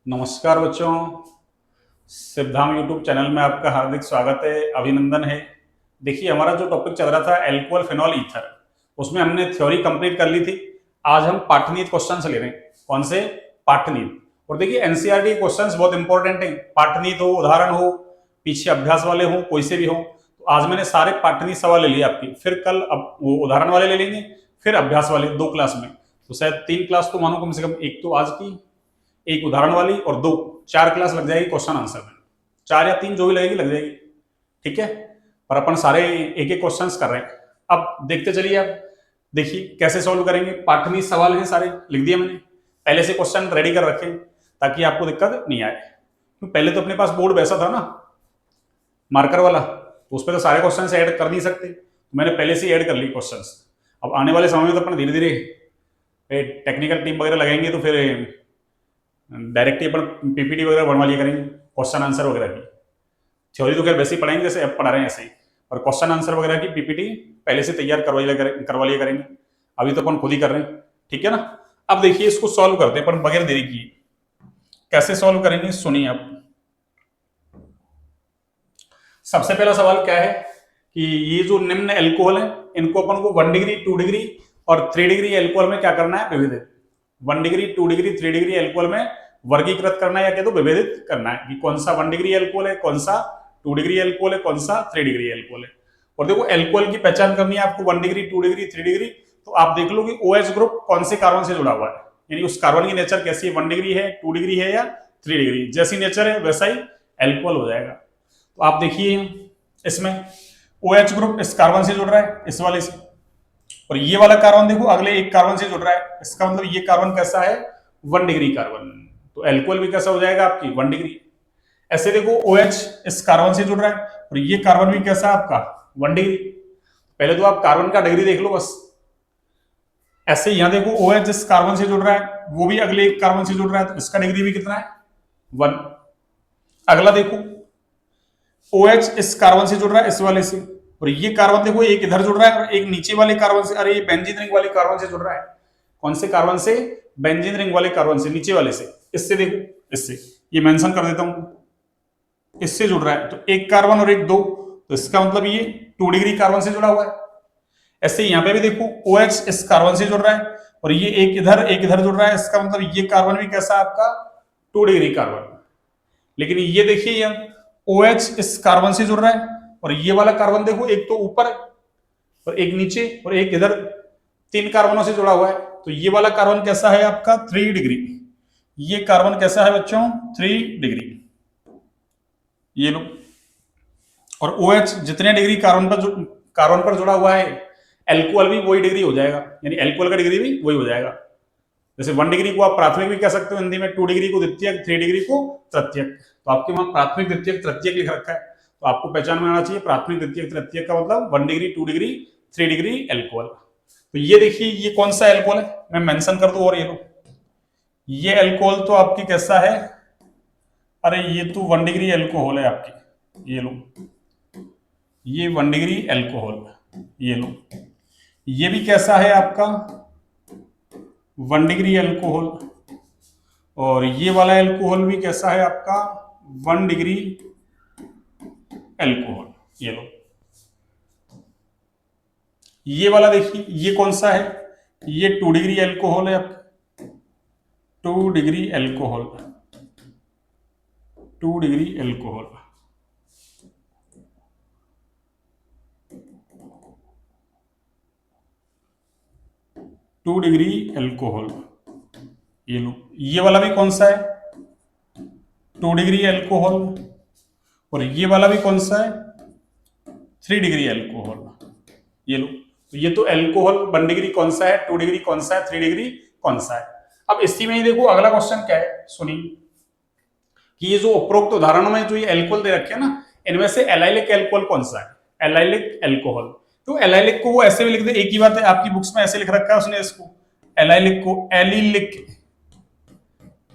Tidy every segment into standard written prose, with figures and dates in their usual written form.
नमस्कार बच्चों, Siddham YouTube channel में आपका हार्दिक स्वागत है, अभिनंदन है। देखिए, हमारा जो टॉपिक चल रहा था एल्कोहल फिनॉल ईथर, उसमें हमने थ्योरी कंप्लीट कर ली थी। आज हम पाठनीत क्वेश्चन ले रहे हैं। कौन से? पाठनीत। और देखिए, एनसीईआरटी क्वेश्चंस बहुत इंपॉर्टेंट हैं। पाठनीत हो, उदाहरण हो, पीछे अभ्यास वाले हो, कोई से भी हो। तो आज मैंने सारे पाठनीत सवाल ले लिए आपकी, फिर कल अब वो उदाहरण वाले ले लेंगे, फिर अभ्यास वाले 2 क्लास में। तो शायद 3 क्लास तो मानो कम से कम, एक तो आज की, एक उदाहरण वाली और 2, 4 क्लास लग जाएगी क्वेश्चन आंसर में। 4 या 3 जो भी लगेगी लग जाएगी, ठीक है। पर अपन सारे एक एक क्वेश्चंस कर रहे हैं। अब देखते चलिए। आप देखिए कैसे सॉल्व करेंगे। पाठनीय सवाल हैं, सारे लिख दिए मैंने, पहले से क्वेश्चन रेडी कर रखे ताकि आपको दिक्कत नहीं आए। तो पहले तो अपने पास बोर्ड वैसा था ना, मार्कर वाला, तो उस पर तो सारे क्वेश्चन ऐड कर नहीं सकते, तो मैंने पहले से ऐड कर ली क्वेश्चन। अब आने वाले समय में तो अपन धीरे धीरे टेक्निकल टीम वगैरह लगाएंगे, तो फिर डायरेक्ट ही अपन पीपीटी वगैरह बनवा लिया करेंगे, क्वेश्चन आंसर वगैरह की। थ्योरी तो खैर वैसे ही पढ़ाएंगे जैसे अब पढ़ा रहे हैं ऐसे ही, और क्वेश्चन आंसर वगैरह की पीपीटी पहले से तैयार करवा लिया करेंगे। अभी तो अपन खुद ही कर रहे हैं, ठीक है ना। अब देखिए, इसको सॉल्व करते हैं अपन बगैर देरी किए। कैसे सॉल्व करेंगे सुनिए आप। सबसे पहला सवाल क्या है कि ये जो निम्न एल्कोहल है, इनको अपन को 1 डिग्री, 2 डिग्री और 3 डिग्री एल्कोहल में क्या करना है? विभेदित। 1 डिग्री, 2 डिग्री, 3 डिग्री एल्कोहल में वर्गीकृत करना है, या क्या तो विभेदित करना है कि कौन सा 1 डिग्री एल्कोहल है, कौन सा 2 डिग्री एल्कोहल है, कौन सा 3 डिग्री एल्कोहल है। और देखो, एल्कोहल की पहचान करनी है आपको 1 डिग्री, 2 डिग्री, 3 डिग्री। तो आप देख लो कि OH ग्रुप कौन से कार्बन से जुड़ा हुआ है, यानी उस कार्बन की नेचर कैसी है, 1 डिग्री है, 2 डिग्री है या 3 डिग्री। जैसी नेचर है वैसा ही एल्कोहल हो जाएगा। तो आप देखिए, इसमें OH ग्रुप इस कार्बन से जुड़ रहा है, इस वाले से, और ये वाला कार्बन देखो अगले एक कार्बन से जुड़ रहा है। इसका मतलब ये कार्बन कैसा है? 1 डिग्री कार्बन। तो एल्कोहल भी कैसा हो जाएगा आपकी? 1 डिग्री। ऐसे देखो, OH इस कार्बन से जुड़ रहा है और ये कार्बन भी कैसा है आपका? 1 डिग्री। पहले तो आप कार्बन का डिग्री देख लो बस। ऐसे यहां देखो, OH इस कार्बन से जुड़ रहा है, वो भी अगले एक कार्बन से जुड़ रहा है, तो इसका डिग्री भी कितना है? 1। अगला देखो, OH इस कार्बन से जुड़ रहा है, इस वाले से, और ये कार्बन देखो एक इधर जुड़ रहा है और एक नीचे वाले कार्बन से, अरे ये बेंजीन रिंग वाले कार्बन से जुड़ रहा है। कौन से कार्बन से? बेंजीन रिंग वाले कार्बन से, नीचे वाले से। इससे देखो, इससे ये मेंशन कर देता हूं, इससे जुड़ रहा है, तो एक कार्बन और एक 2, तो इसका मतलब ये 2 डिग्री कार्बन से जुड़ा हुआ है। ऐसे यहां पे भी देखो, OH इस कार्बन से जुड़ रहा है और ये एक इधर जुड़ रहा है, इसका मतलब ये कार्बन भी कैसा है आपका? 2 डिग्री कार्बन। लेकिन ये देखिए, यहाँ OH इस कार्बन से जुड़ रहा है और ये वाला कार्बन देखो, एक तो ऊपर और एक नीचे और एक इधर, 3 कार्बनों से जुड़ा हुआ है। तो ये वाला कार्बन कैसा है आपका? 3 डिग्री। ये कार्बन कैसा है बच्चों? 3 डिग्री। ये लो। और OH जितने डिग्री कार्बन पर जुड़ा हुआ है, एल्कोहल भी वही डिग्री हो जाएगा, यानी एल्कोहल का डिग्री भी वही हो जाएगा। जैसे 1 डिग्री को आप प्राथमिक भी कह सकते हो हिंदी में, 2 डिग्री को द्वितीयक, 3 डिग्री को तृतीयक। तो आपके वहां प्राथमिक, द्वितीयक, तृतीयक लिख रखा है, तो आपको पहचान में आना चाहिए प्राथमिक, द्वितीयक, तृतीयक का मतलब 1 डिग्री, 2 डिग्री, 3 डिग्री एल्कोहल। तो ये देखिए, ये कौन सा एल्कोहल है, मैं मेंशन कर दूं। और ये लो, ये एल्कोहल तो आपकी कैसा है? अरे ये तो 1 डिग्री एल्कोहल है आपकी। ये लो, ये 1 डिग्री एल्कोहल। ये लो, ये भी कैसा है आपका? 1 डिग्री एल्कोहल। और ये वाला एल्कोहल भी कैसा है आपका? 1 डिग्री एल्कोहल। ये लो, ये वाला देखिए, ये कौन सा है? ये 2 डिग्री एल्कोहल है आपका, 2 degree alcohol, 2 degree alcohol. Two degree alcohol. ये लो, ये वाला भी कौन सा है? 2 डिग्री एल्कोहल। और ये वाला भी कौन सा है? 3 डिग्री एल्कोहल। ये लो, तो ये तो एल्कोहल 1 डिग्री कौन सा है, 2 डिग्री कौन सा है, 3 डिग्री कौन सा है। अब इसी में ही देखो, अगला क्वेश्चन क्या है सुनिए, कि ये जो उपरोक्त उदाहरणों में जो ये एल्कोहल दे रखे हैं ना, इनमें से एलाइलिक एल्कोहल कौन सा है? Allylic alcohol. तो एलाइलिक को वो ऐसे भी लिख दे, एक ही बात है, आपकी बुक्स में ऐसे लिख रखा है उसने इसको, एलाइलिक को एलिलिक,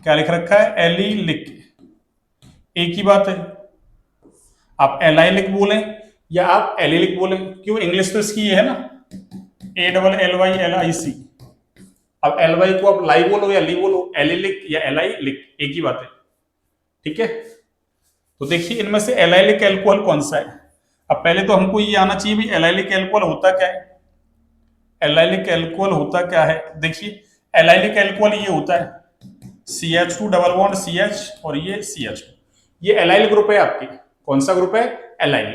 क्या लिख रखा है? एलिलिक। एक ही बात है, आप एलाइलिक बोलें या आप एलिलिक बोलें, क्यों? इंग्लिश तो इसकी ये है ना, ALLYLIC। अब एलवाई को आप लाई बोलो या ली बोलो, एलिलिक या एलाइलिक, एक ही बात है। ठीक है। तो देखिए इनमें से एलाइलिक एल्कोहल कौन सा है। अब पहले तो हमको ये आना चाहिए भी एलाइलिक एल्कोहल होता क्या है। एलाइलिक एल्कोहल होता क्या है, देखिए एलाइलिक एल्कोहल ये होता है CH2 डबल बॉन्ड CH और ये CH, ये एलाइल ग्रुप है आपकी। कौन सा ग्रुप है, एलाइल।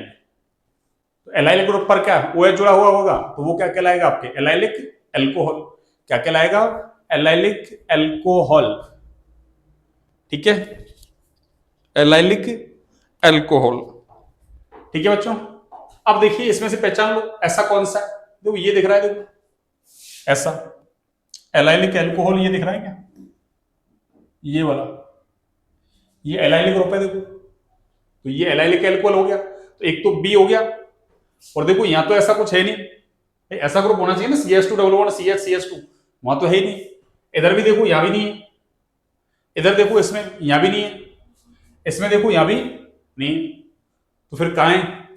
तो एलाइल ग्रुप पर क्या OH जुड़ा हुआ होगा, तो वो क्या कहलाएगा आपके एलाइलिक एल्कोहल। क्या कहलाएगा, एलाइलिक एल्कोहल। ठीक है, एलाइलिक एल्कोहल। ठीक है बच्चों, अब देखिए इसमें से पहचान लो ऐसा कौन सा है। देखो ये दिख रहा है, देखो ऐसा एलाइलिक एल्कोहल ये दिख रहा है क्या, ये वाला, ये एलाइलिक ग्रुप है देखो। तो ये एलाइलिक एल्कोहल हो गया, तो एक तो बी हो गया। और देखो यहां तो ऐसा कुछ है नहीं, ऐसा ग्रुप होना चाहिए ना CH2 double bond CH CH2, वहां तो है ही नहीं। इधर भी देखो यहां भी नहीं है, इधर देखो इसमें यहां भी नहीं है, इसमें देखो यहां भी नहीं, तो फिर कहां है,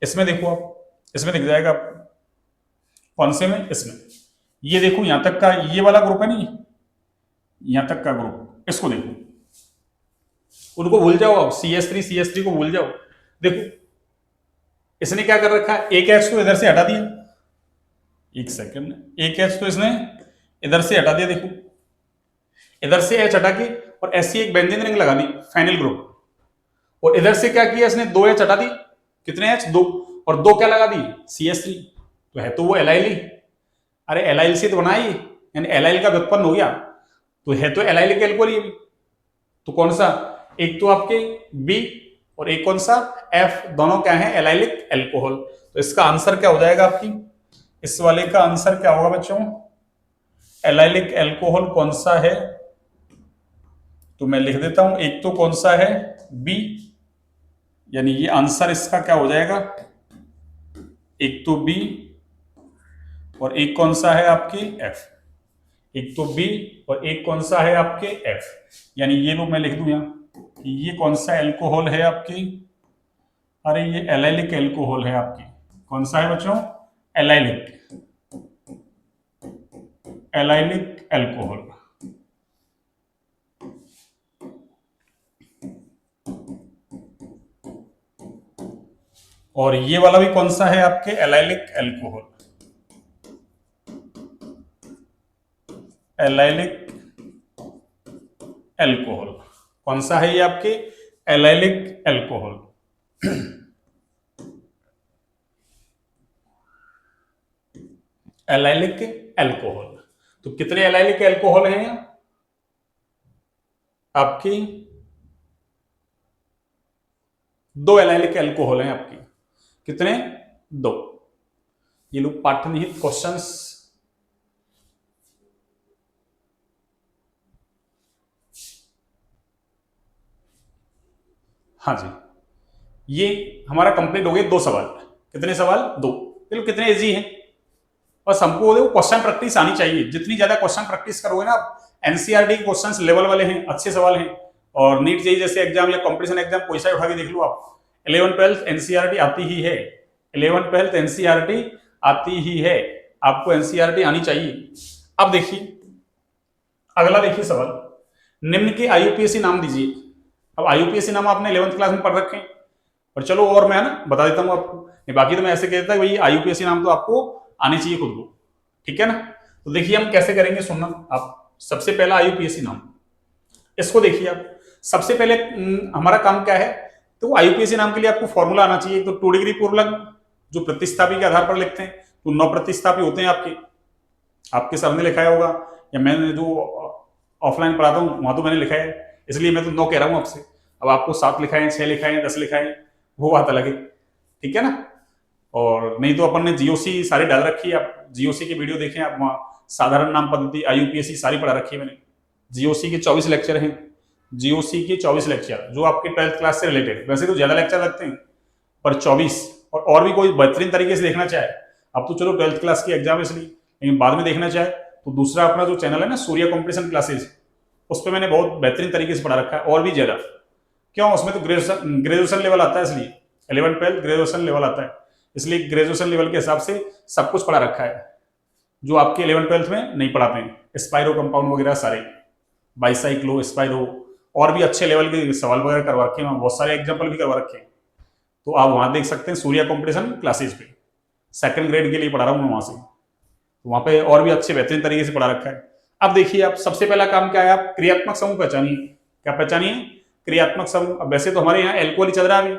इसमें देखो आप, इसमें दिख जाएगा आपको। कौन से में, इसमें। ये देखो यहां तक का ये वाला ग्रुप है नहीं, यहां तक का ग्रुप, इसको देखो, उनको भूल जाओ आप, CH3 को भूल जाओ। देखो इसने क्या कर रखा है, एक H तो इधर से हटा दिया, एक सेकंड, एक H तो इसने इधर से हटा दिया, देखो इधर से H हटा के और ऐसी एक बेंजीन रिंग लगा दी, फाइनल ग्रुप। और इधर से क्या किया इसने, दो H हटा दी, कितने H, दो, और दो क्या लगा दी, CH3। तो है तो वो एलाइल ही, अरे एलाइल से तो बनाई, यानी एलाइल का व्युत्पन्न हो गया, तो है तो एलाइलिक एल्कोहल ये भी। तो कौन सा, एक तो आपके बी और एक कौन सा F, दोनों क्या है, एलाइलिक एल्कोहल। तो इसका आंसर क्या हो जाएगा आपकी, इस वाले का आंसर क्या होगा बच्चों, एलाइलिक एल्कोहल कौन सा है, तो मैं लिख देता हूं, एक तो कौन सा है बी, यानी ये आंसर इसका क्या हो जाएगा, एक तो बी और एक कौन सा है आपकी F, एक तो बी और एक कौन सा है आपके F, यानी ये लो मैं लिख दूं यहां, ये कौन सा एल्कोहल है आपकी, अरे ये एलाइलिक एल्कोहल है आपकी। कौन सा है बच्चों, एलाइलिक, एलाइलिक एल्कोहल। और ये वाला भी कौन सा है आपके, एलाइलिक एल्कोहल, एलाइलिक एल्कोहल। कौन सा है ये आपके, एलाइलिक एल्कोहल। Allylic alcohol. तो कितने एलाइलिक एल्कोहल हैं आपकी, दो एलाइलिक एल्कोहल हैं आपकी, कितने, दो। ये लोग पाठ्यनिहित क्वेश्चंस, हाँ जी, ये हमारा कंप्लीट हो गए, दो सवाल। कितने सवाल, दो। देखो कितने इजी हैं, बस हमको देखो क्वेश्चन प्रैक्टिस आनी चाहिए। जितनी ज्यादा क्वेश्चन प्रैक्टिस करोगे ना, एनसीईआरटी के क्वेश्चंस लेवल वाले हैं, अच्छे सवाल हैं। और नीट जेईई जैसे एग्जाम या कंपटीशन एग्जाम कोई सा उठा के देख लो आप, 11 12 एनसीईआरटी आती ही है, 11 12 एनसीईआरटी आती ही है, आपको एनसीईआरटी आनी चाहिए। अब देखिए अगला, देखिए सवाल, निम्न के आईयूपीएससी नाम दीजिए। अब आईयूपीएससी नाम आपने 11th क्लास में पढ़ रखे हैं, और चलो और मैं ना बता देता हूँ आपको, बाकी तो मैं ऐसे कहता है भाई आईयूपीएससी नाम तो आपको आने चाहिए खुद को, ठीक है ना। तो देखिए हम कैसे करेंगे, सुनना आप। सबसे पहला आईयूपीएससी नाम, इसको देखिए आप। सबसे पहले हमारा काम क्या है, तो आईयूपीएससी नाम के लिए आपको फॉर्मूला आना चाहिए। तो 2 डिग्री पूर्व लग्न जो प्रतिस्थापी के आधार पर लिखते हैं, तो 9 प्रतिस्थापी होते हैं आपके, आपके सर ने लिखाया होगा, या मैंने जो ऑफलाइन पढ़ाता हूँ वहां तो मैंने लिखा है, इसलिए मैं तो 9 कह रहा हूँ आपसे। अब आपको 7 लिखा है, 6 लिखा है, 10 लिखा है, वो बात अलग है, ठीक है ना। और नहीं तो अपन ने जीओसी सारी डाल रखी है, आप जीओसी की वीडियो देखें, आप वहाँ साधारण नाम पद्धति आईयूपीएससी सारी पढ़ा रखी है मैंने। जीओसी के 24 लेक्चर हैं, जीओसी के 24 लेक्चर जो आपके 12th क्लास से रिलेटेड, वैसे तो ज्यादा लेक्चर लगते हैं पर 24, और भी कोई बेहतरीन तरीके से देखना चाहे, अब तो चलो 12th क्लास की एग्जाम इसलिए, लेकिन बाद में देखना चाहे तो दूसरा अपना जो चैनल है ना, सूर्य कॉम्पिटिशन क्लासेस, उस पर मैंने बहुत बेहतरीन तरीके से पढ़ा रखा है, और भी ज्यादा। क्यों, उसमें तो ग्रेजुएशन लेवल आता है, इसलिए 11 12 ग्रेजुएशन लेवल आता है, इसलिए ग्रेजुएशन लेवल के हिसाब से सब कुछ पढ़ा रखा है, जो आपके 11 12 में नहीं पढ़ाते हैं। स्पाइरो कंपाउंड वगैरह सारे, बाइसाइक्लो, स्पाइरो, और भी अच्छे लेवल के सवाल वगैरह करवा रखे हैं, बहुत सारे एग्जाम्पल भी करवा रखे हैं, तो आप वहां देख सकते हैं सूर्या कॉम्पिटिशन क्लासेस पे, सेकंड ग्रेड के लिए पढ़ा रहा हूँ मैं वहां से, तो वहां पे और भी अच्छे बेहतरीन तरीके से पढ़ा रखा है। अब देखिए आप सबसे पहला काम क्या है, आप क्रियात्मक समूह पहचानिए। क्या पहचानिए? क्रियात्मक समूह। अब वैसे तो हमारे यहाँ एल्कोहल ही चल रहा है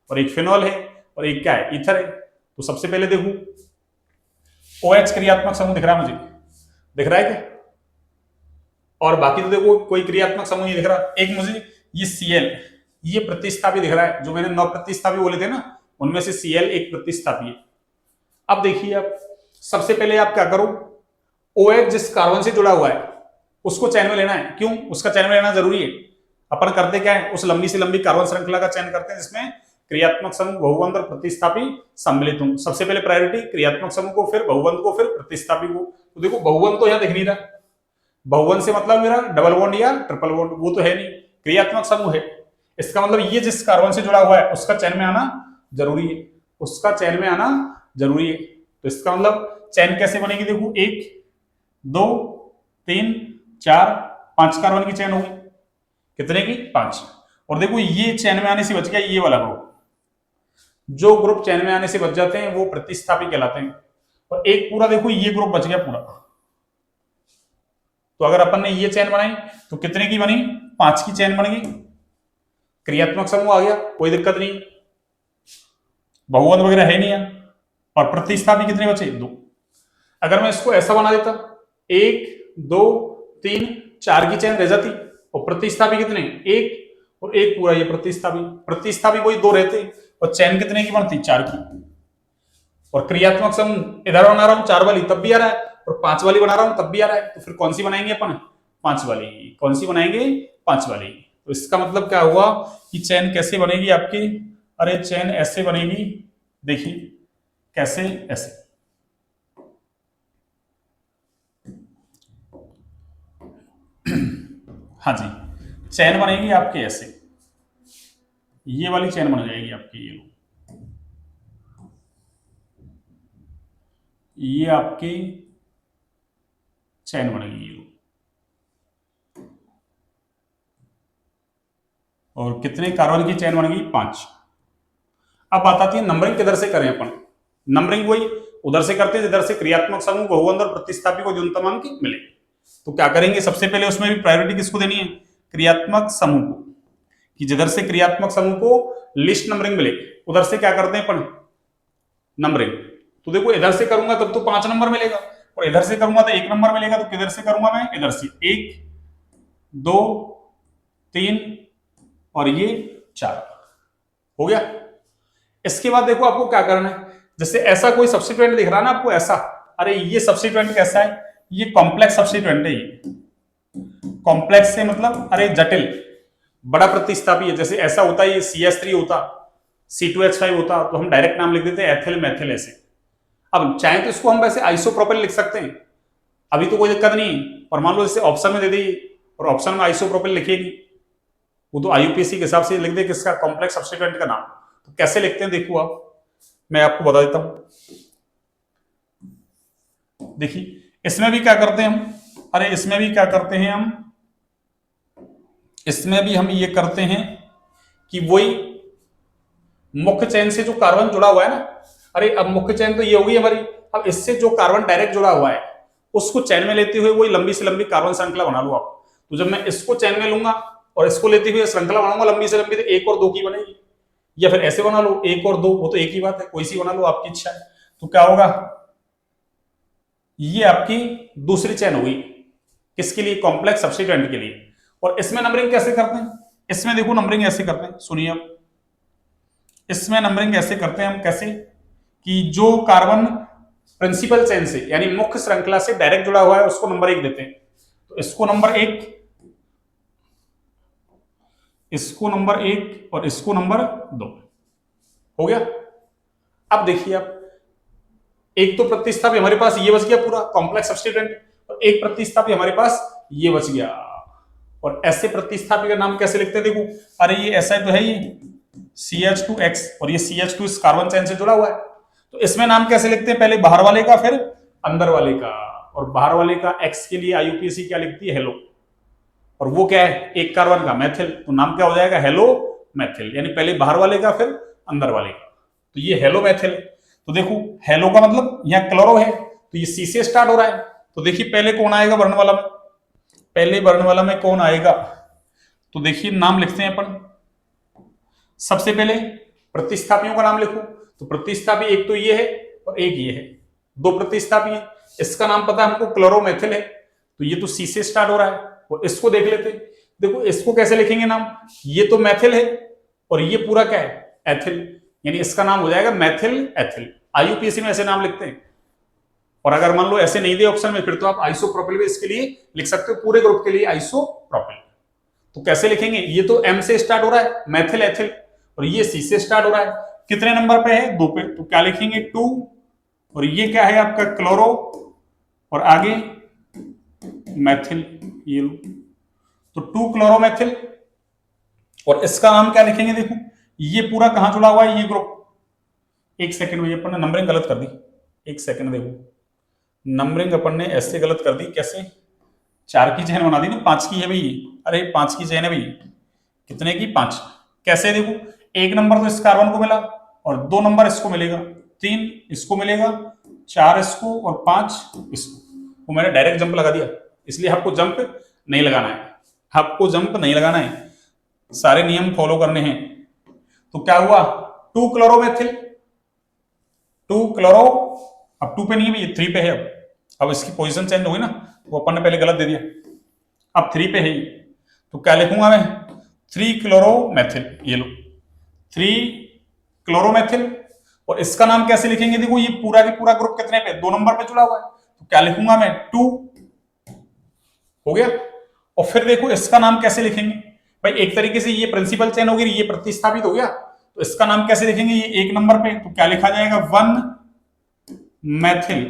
और एक फिनॉल है और एक क्या है, ईथर है। तो सबसे पहले देखो OH क्रियात्मक समूह दिख रहा है मुझे, दिख रहा है क्या? और बाकी तो देखो कोई क्रियात्मक समूह नहीं दिख रहा। एक मुझे ये Cl, ये प्रतिस्थापी दिख रहा है, जो मैंने 9 प्रतिस्थापी बोले थे ना, उनमें से Cl एक प्रतिस्थापी है। अब देखिए आप सबसे पहले आप क्या करो, OH जिस कार्बन से जुड़ा हुआ है उसको चयन में लेना है। क्यों उसका चयन में लेना जरूरी है? अपन करते क्या है, उस लंबी से लंबी कार्बन श्रृंखला का चयन करते हैं जिसमें क्रियात्मक समूह, बहुबंध और प्रतिस्थापी सम्मिलित हों। सबसे पहले प्रायोरिटी क्रियात्मक समूह को, फिर बहुबंध को, फिर प्रतिस्थापी को। तो देखो बहुबंध तो यहां दिख नहीं रहा, बहुबंध से मतलब मेरा डबल बॉन्ड या ट्रिपल बॉन्ड, वो तो है नहीं, क्रियात्मक समूह है। इसका मतलब ये जिस कार्बन से जुड़ा हुआ है उसका चयन में आना जरूरी है, उसका चयन में आना जरूरी है। तो इसका मतलब चयन कैसे बनेगी, देखो 1 2 3 4 5 कार्बन की चयन होगी, कितने की? 5। और देखो ये चयन में आने से बच गया ये वाला ग्रुप, जो ग्रुप चयन में आने से बच जाते हैं वो प्रतिस्थापी कहलाते हैं। और एक पूरा देखो ये ग्रुप बच गया पूरा। तो अगर अपन ने ये चयन बनाई तो कितने की बनी? 5 की चयन बन गई, क्रियात्मक समूह आ गया, कोई दिक्कत नहीं, बहुबंध वगैरह है नहीं है। और प्रतिस्थापी कितने बचे? 2। अगर मैं इसको ऐसा बना देता 1 2 3 4 की चयन रह जाती, और प्रतिस्थापी कितने? 1 और 1 पूरा ये प्रतिस्थापी कोई 2 रहते, और चयन कितने की बनती? 4 की। और क्रियात्मक समूह इधर बना रहा हूं 4 वाली तब भी आ रहा है, और 5 वाली बना रहा हूं तब भी आ रहा है, तो फिर कौन सी बनाएंगे अपन? 5 वाली। कौन सी बनाएंगे? 5 वाली। तो इसका मतलब क्या हुआ कि चयन कैसे बनेगी आपकी? अरे चयन ऐसे बनेगी, देखिए कैसे, ऐसे। हाँ जी, चैन बनेगी आपके ऐसे, ये वाली चैन बन जाएगी आपकी, ये आपकी चैन बनेगी ये। और कितने कार्बन की चैन बनेगी? 5। अब बात आती है नंबरिंग किधर से करें अपन। नंबरिंग वही उधर से करते हैं जिधर से क्रियात्मक समूह, बहुबंध और प्रतिस्थापी को न्यूनतम अंक मिले। तो क्या करेंगे, सबसे पहले उसमें भी प्रायोरिटी किसको देनी है? क्रियात्मक समूह को, कि जिधर से क्रियात्मक समूह को लिस्ट नंबरिंग मिले उधर से क्या करते हैं अपन? नंबरिंग। तो देखो इधर से करूंगा तब तो 5 नंबर मिलेगा, और इधर से करूंगा तो 1 नंबर मिलेगा। तो किधर से करूंगा मैं? इधर से 1 2 3 और ये 4 हो गया। इसके बाद देखो आपको क्या करना है, जैसे ऐसा कोई सब्स्टिट्यूएंट दिख रहा है ना आपको ऐसा, अरे ये सब्स्टिट्यूएंट कैसा है? ये कॉम्प्लेक्स सब्स्टिट्यूएंट है। ये कॉम्प्लेक्स से मतलब अरे जटिल, बड़ा प्रतिस्थापी है। जैसे ऐसा होता है ये CH3 होता, C2H5 होता, तो हम डायरेक्ट नाम लिख देते हैं एथिल मेथिल ऐसे। अब चाहे तो इसको हम वैसे आइसोप्रोपेन लिख सकते हैं, अभी तो कोई दिक्कत नहीं है। और मान लो जैसे ऑप्शन में दे दी और ऑप्शन में आइसोप्रोपेन लिखेगी, वो तो IUPAC के हिसाब से लिख दे किसका? कॉम्प्लेक्स सब्स्टिट्यूएंट का नाम। तो कैसे लिखते हैं देखो आप, मैं आपको बता देता हूं। देखिए इसमें भी क्या करते हैं हम, अरे इसमें भी क्या करते हैं हम, इसमें भी हम ये करते हैं कि वही मुख्य चेन से जो कार्बन जुड़ा हुआ है ना, अरे अब मुख्य चेन तो ये होगी हमारी, अब इससे जो कार्बन डायरेक्ट जुड़ा हुआ है उसको चैन में लेते हुए वही लंबी से लंबी कार्बन श्रृंखला बना लो आप। तो जब मैं इसको चैन में लूंगा और इसको लेते हुए श्रृंखला बनाऊंगा लंबी से लंबी, तो 1 और 2 की बनेगी, या फिर ऐसे बना लो 1 और 2, वो तो एक ही बात है, कोई सी बना लो आपकी इच्छा है। तो क्या होगा, ये आपकी दूसरी चैन होगी, किसके लिए? कॉम्प्लेक्स सब्स्टिट्यूएंट के लिए। और इसमें नंबरिंग कैसे करते हैं? इसमें देखो नंबरिंग ऐसे करते हैं, सुनिए आप, इसमें नंबरिंग ऐसे करते हैं हम, कैसे कि जो कार्बन प्रिंसिपल चेन से यानी मुख्य श्रृंखला से डायरेक्ट जुड़ा हुआ है उसको नंबर 1 देते हैं। तो इसको नंबर 1, इसको नंबर 1 और इसको नंबर 2 हो गया। अब देखिए आप, एक तो प्रतिस्थापी हमारे पास ये बच गया पूरा कॉम्प्लेक्स सब्स्टिट्यूएंट, और एक प्रतिस्थापी हमारे पास ये बच गया। और ऐसे प्रतिस्थापी का नाम कैसे लिखते हैं देखो, अरे ये ऐसा तो है, ये CH2X और ये CH2 इस कार्बन चेन से जुड़ा हुआ है। तो इसमें नाम कैसे लिखते हैं? पहले बाहर वाले का फिर अंदर वाले का, और बाहर वाले का X के लिए IUPAC क्या लिखती है? हेलो। और वो क्या है, एक कार्बन का मैथिल, तो नाम क्या हो जाएगा, हेलो मैथिल, यानी पहले बाहर वाले का फिर अंदर वाले का, तो ये हेलो मैथिल। तो देखो हेलो का मतलब यहाँ क्लोरो है, तो ये सी से स्टार्ट हो रहा है, तो देखिए पहले कौन आएगा वर्णमाला में, पहले वर्णमाला में कौन आएगा, तो देखिए नाम लिखते हैं अपन। सबसे पहले प्रतिस्थापियों का नाम लिखो, तो प्रतिस्थापी एक तो ये है और एक ये है, दो प्रतिस्थापी है। इसका नाम पता है हमको, क्लोरोमेथिल है, तो ये तो सी से स्टार्ट हो रहा है, और इसको देख लेते हैं। देखो इसको कैसे लिखेंगे नाम, ये तो मैथिल है और ये पूरा क्या है, एथिल, यानी इसका नाम हो जाएगा मैथिल एथिल। आईयूपीएससी में ऐसे नाम लिखते हैं। और अगर मान लो ऐसे नहीं दे ऑप्शन में, फिर तो आप आइसोप्रोपिल भी इसके लिए लिख सकते हो, पूरे ग्रुप के लिए आइसोप्रोपिल। तो कैसे लिखेंगे, ये तो एम से स्टार्ट हो रहा है मैथिल एथिल, और ये सी से स्टार्ट हो रहा है, कितने नंबर पे है, 2 पे, तो क्या लिखेंगे 2, और ये क्या है आपका क्लोरो, और आगे मैथिल, ये लो, तो 2 क्लोरोमेथिल। और इसका नाम क्या लिखेंगे, देखो ये पूरा कहां जुड़ा हुआ है, ये ग्रुप, एक सेकंड में, अपन ने नंबरिंग गलत कर दी, एक सेकंड, देखो नंबरिंग अपन ने ऐसे गलत कर दी, कैसे, 4 की चेन बना दी ना, 5 की है भाई, अरे 5 की चेन है भाई, कितने की, 5, कैसे, देखो 1 नंबर तो इस कार्बन को मिला, और 2 नंबर इसको मिलेगा, 3 इसको मिलेगा, 4 इसको, और 5 इसको, वो मैंने डायरेक्ट जंप लगा दिया, इसलिए आपको जंप नहीं लगाना है, आपको जंप नहीं लगाना है, सारे नियम फॉलो करने हैं। तो क्या हुआ, 2 क्लोरोमेथिल, 2 क्लोरो, अब 2 पे नहीं है, ये 3 पे है, अब इसकी पोजीशन चेंज होगी ना, वो अपन ने पहले गलत दे दिया, अब 3 पे है, तो क्या लिखूंगा मैं, 3 क्लोरोमेथिल, ये लो 3 क्लोरोमेथिल। और इसका नाम कैसे लिखेंगे, देखो ये पूरा के पूरा ग्रुप कितने पे, 2 नंबर पे जुड़ा हुआ है, तो क्या लिखूंगा मैं, 2, हो गया। और फिर देखो इसका नाम कैसे लिखेंगे भाई, एक तरीके से ये प्रिंसिपल चेन होगी, ये प्रतिस्थापित हो गया, तो इसका नाम कैसे लिखेंगे, ये 1 नंबर पे, तो क्या लिखा जाएगा, 1 मैथिल,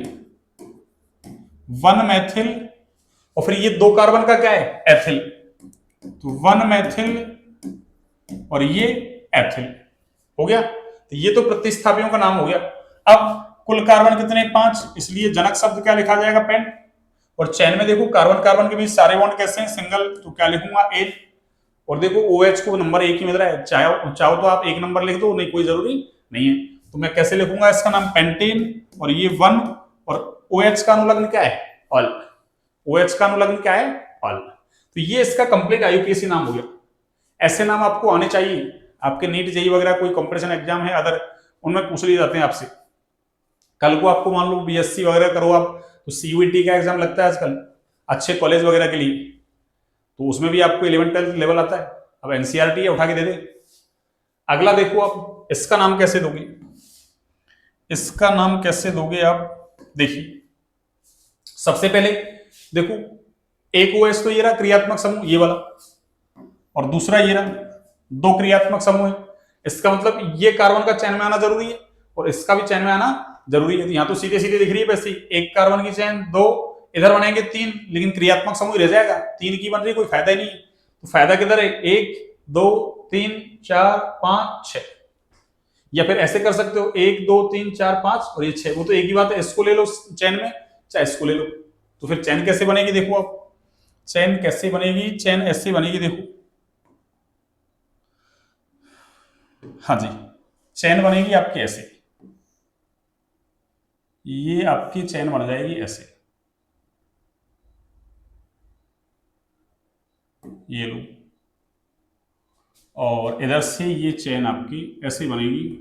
1 मैथिल, और फिर ये 2 कार्बन का क्या है, एथिल, तो 1 मैथिल, और ये एथिल, हो गया। तो ये तो प्रतिस्थापियों का नाम हो गया। अब कुल कार्बन कितने, 5, इसलिए जनक शब्द क्या लिखा जाएगा, पेंट। और चैन में देखो कार्बन कार्बन के बीच सारे बॉन्ड कैसे हैं, सिंगल, तो क्या लिखूंगा, एल। और देखो OH को नंबर 1 ही मिल रहा है, चाहो तो आप 1 नंबर लिख दो, नहीं कोई जरूरी नहीं है, तो मैं कैसे लिखूंगा, इसका नाम पेंटेन, और ये 1, और OH का अनुलग्न क्या है, ऑल, OH का अनुलग्न क्या है, ऑल। तो ये इसका कंप्लीट आईयूपीएससी नाम हो गया। ऐसे नाम आपको आने चाहिए, आपके नीट जेई वगैरह कोई कंपटीशन एग्जाम है अदर, उनमें पूछ लिए जाते हैं आपसे। कल को आपको मान लो बीएससी वगैरह करो आप, तो सीयूईटी का एग्जाम लगता है आजकल अच्छे कॉलेज वगैरह के लिए, तो उसमें भी आपको 11th-12th लेवल आता है। अब एनसीईआरटी है, उठा के दे दे। अगला देखो आप, इसका नाम कैसे दोगे, इसका नाम कैसे दोगे आप, देखिए सबसे पहले देखो, एक OH तो ये रहा क्रियात्मक समूह, ये वाला, और दूसरा ये रहा, 2 क्रियात्मक समूह है, इसका मतलब ये कार्बन का चैन में आना जरूरी है और इसका भी चैन में आना जरूरी है। तो यहाँ तो सीधे सीधे दिख रही है वैसे, एक कार्बन की चैन, 2 इधर बनेंगे 3, लेकिन क्रियात्मक समूह रह जाएगा, 3 की बन रही, कोई फायदा ही नहीं है। तो फायदा किधर है, 1 2 3 4 5 6, या फिर ऐसे कर सकते हो 1 2 3 4 5 और ये 6, वो तो एक ही बात है, इसको ले लो चैन में चाहे इसको ले लो। तो फिर चैन कैसे बनेगी, देखो आप चैन कैसे बनेगी, चैन ऐसे बनेगी, देखो हाँ जी, चैन बनेगी आपकी ऐसे, ये आपकी चैन बन जाएगी ऐसे, ये लो, और इधर से ये चेन आपकी ऐसी बनेगी,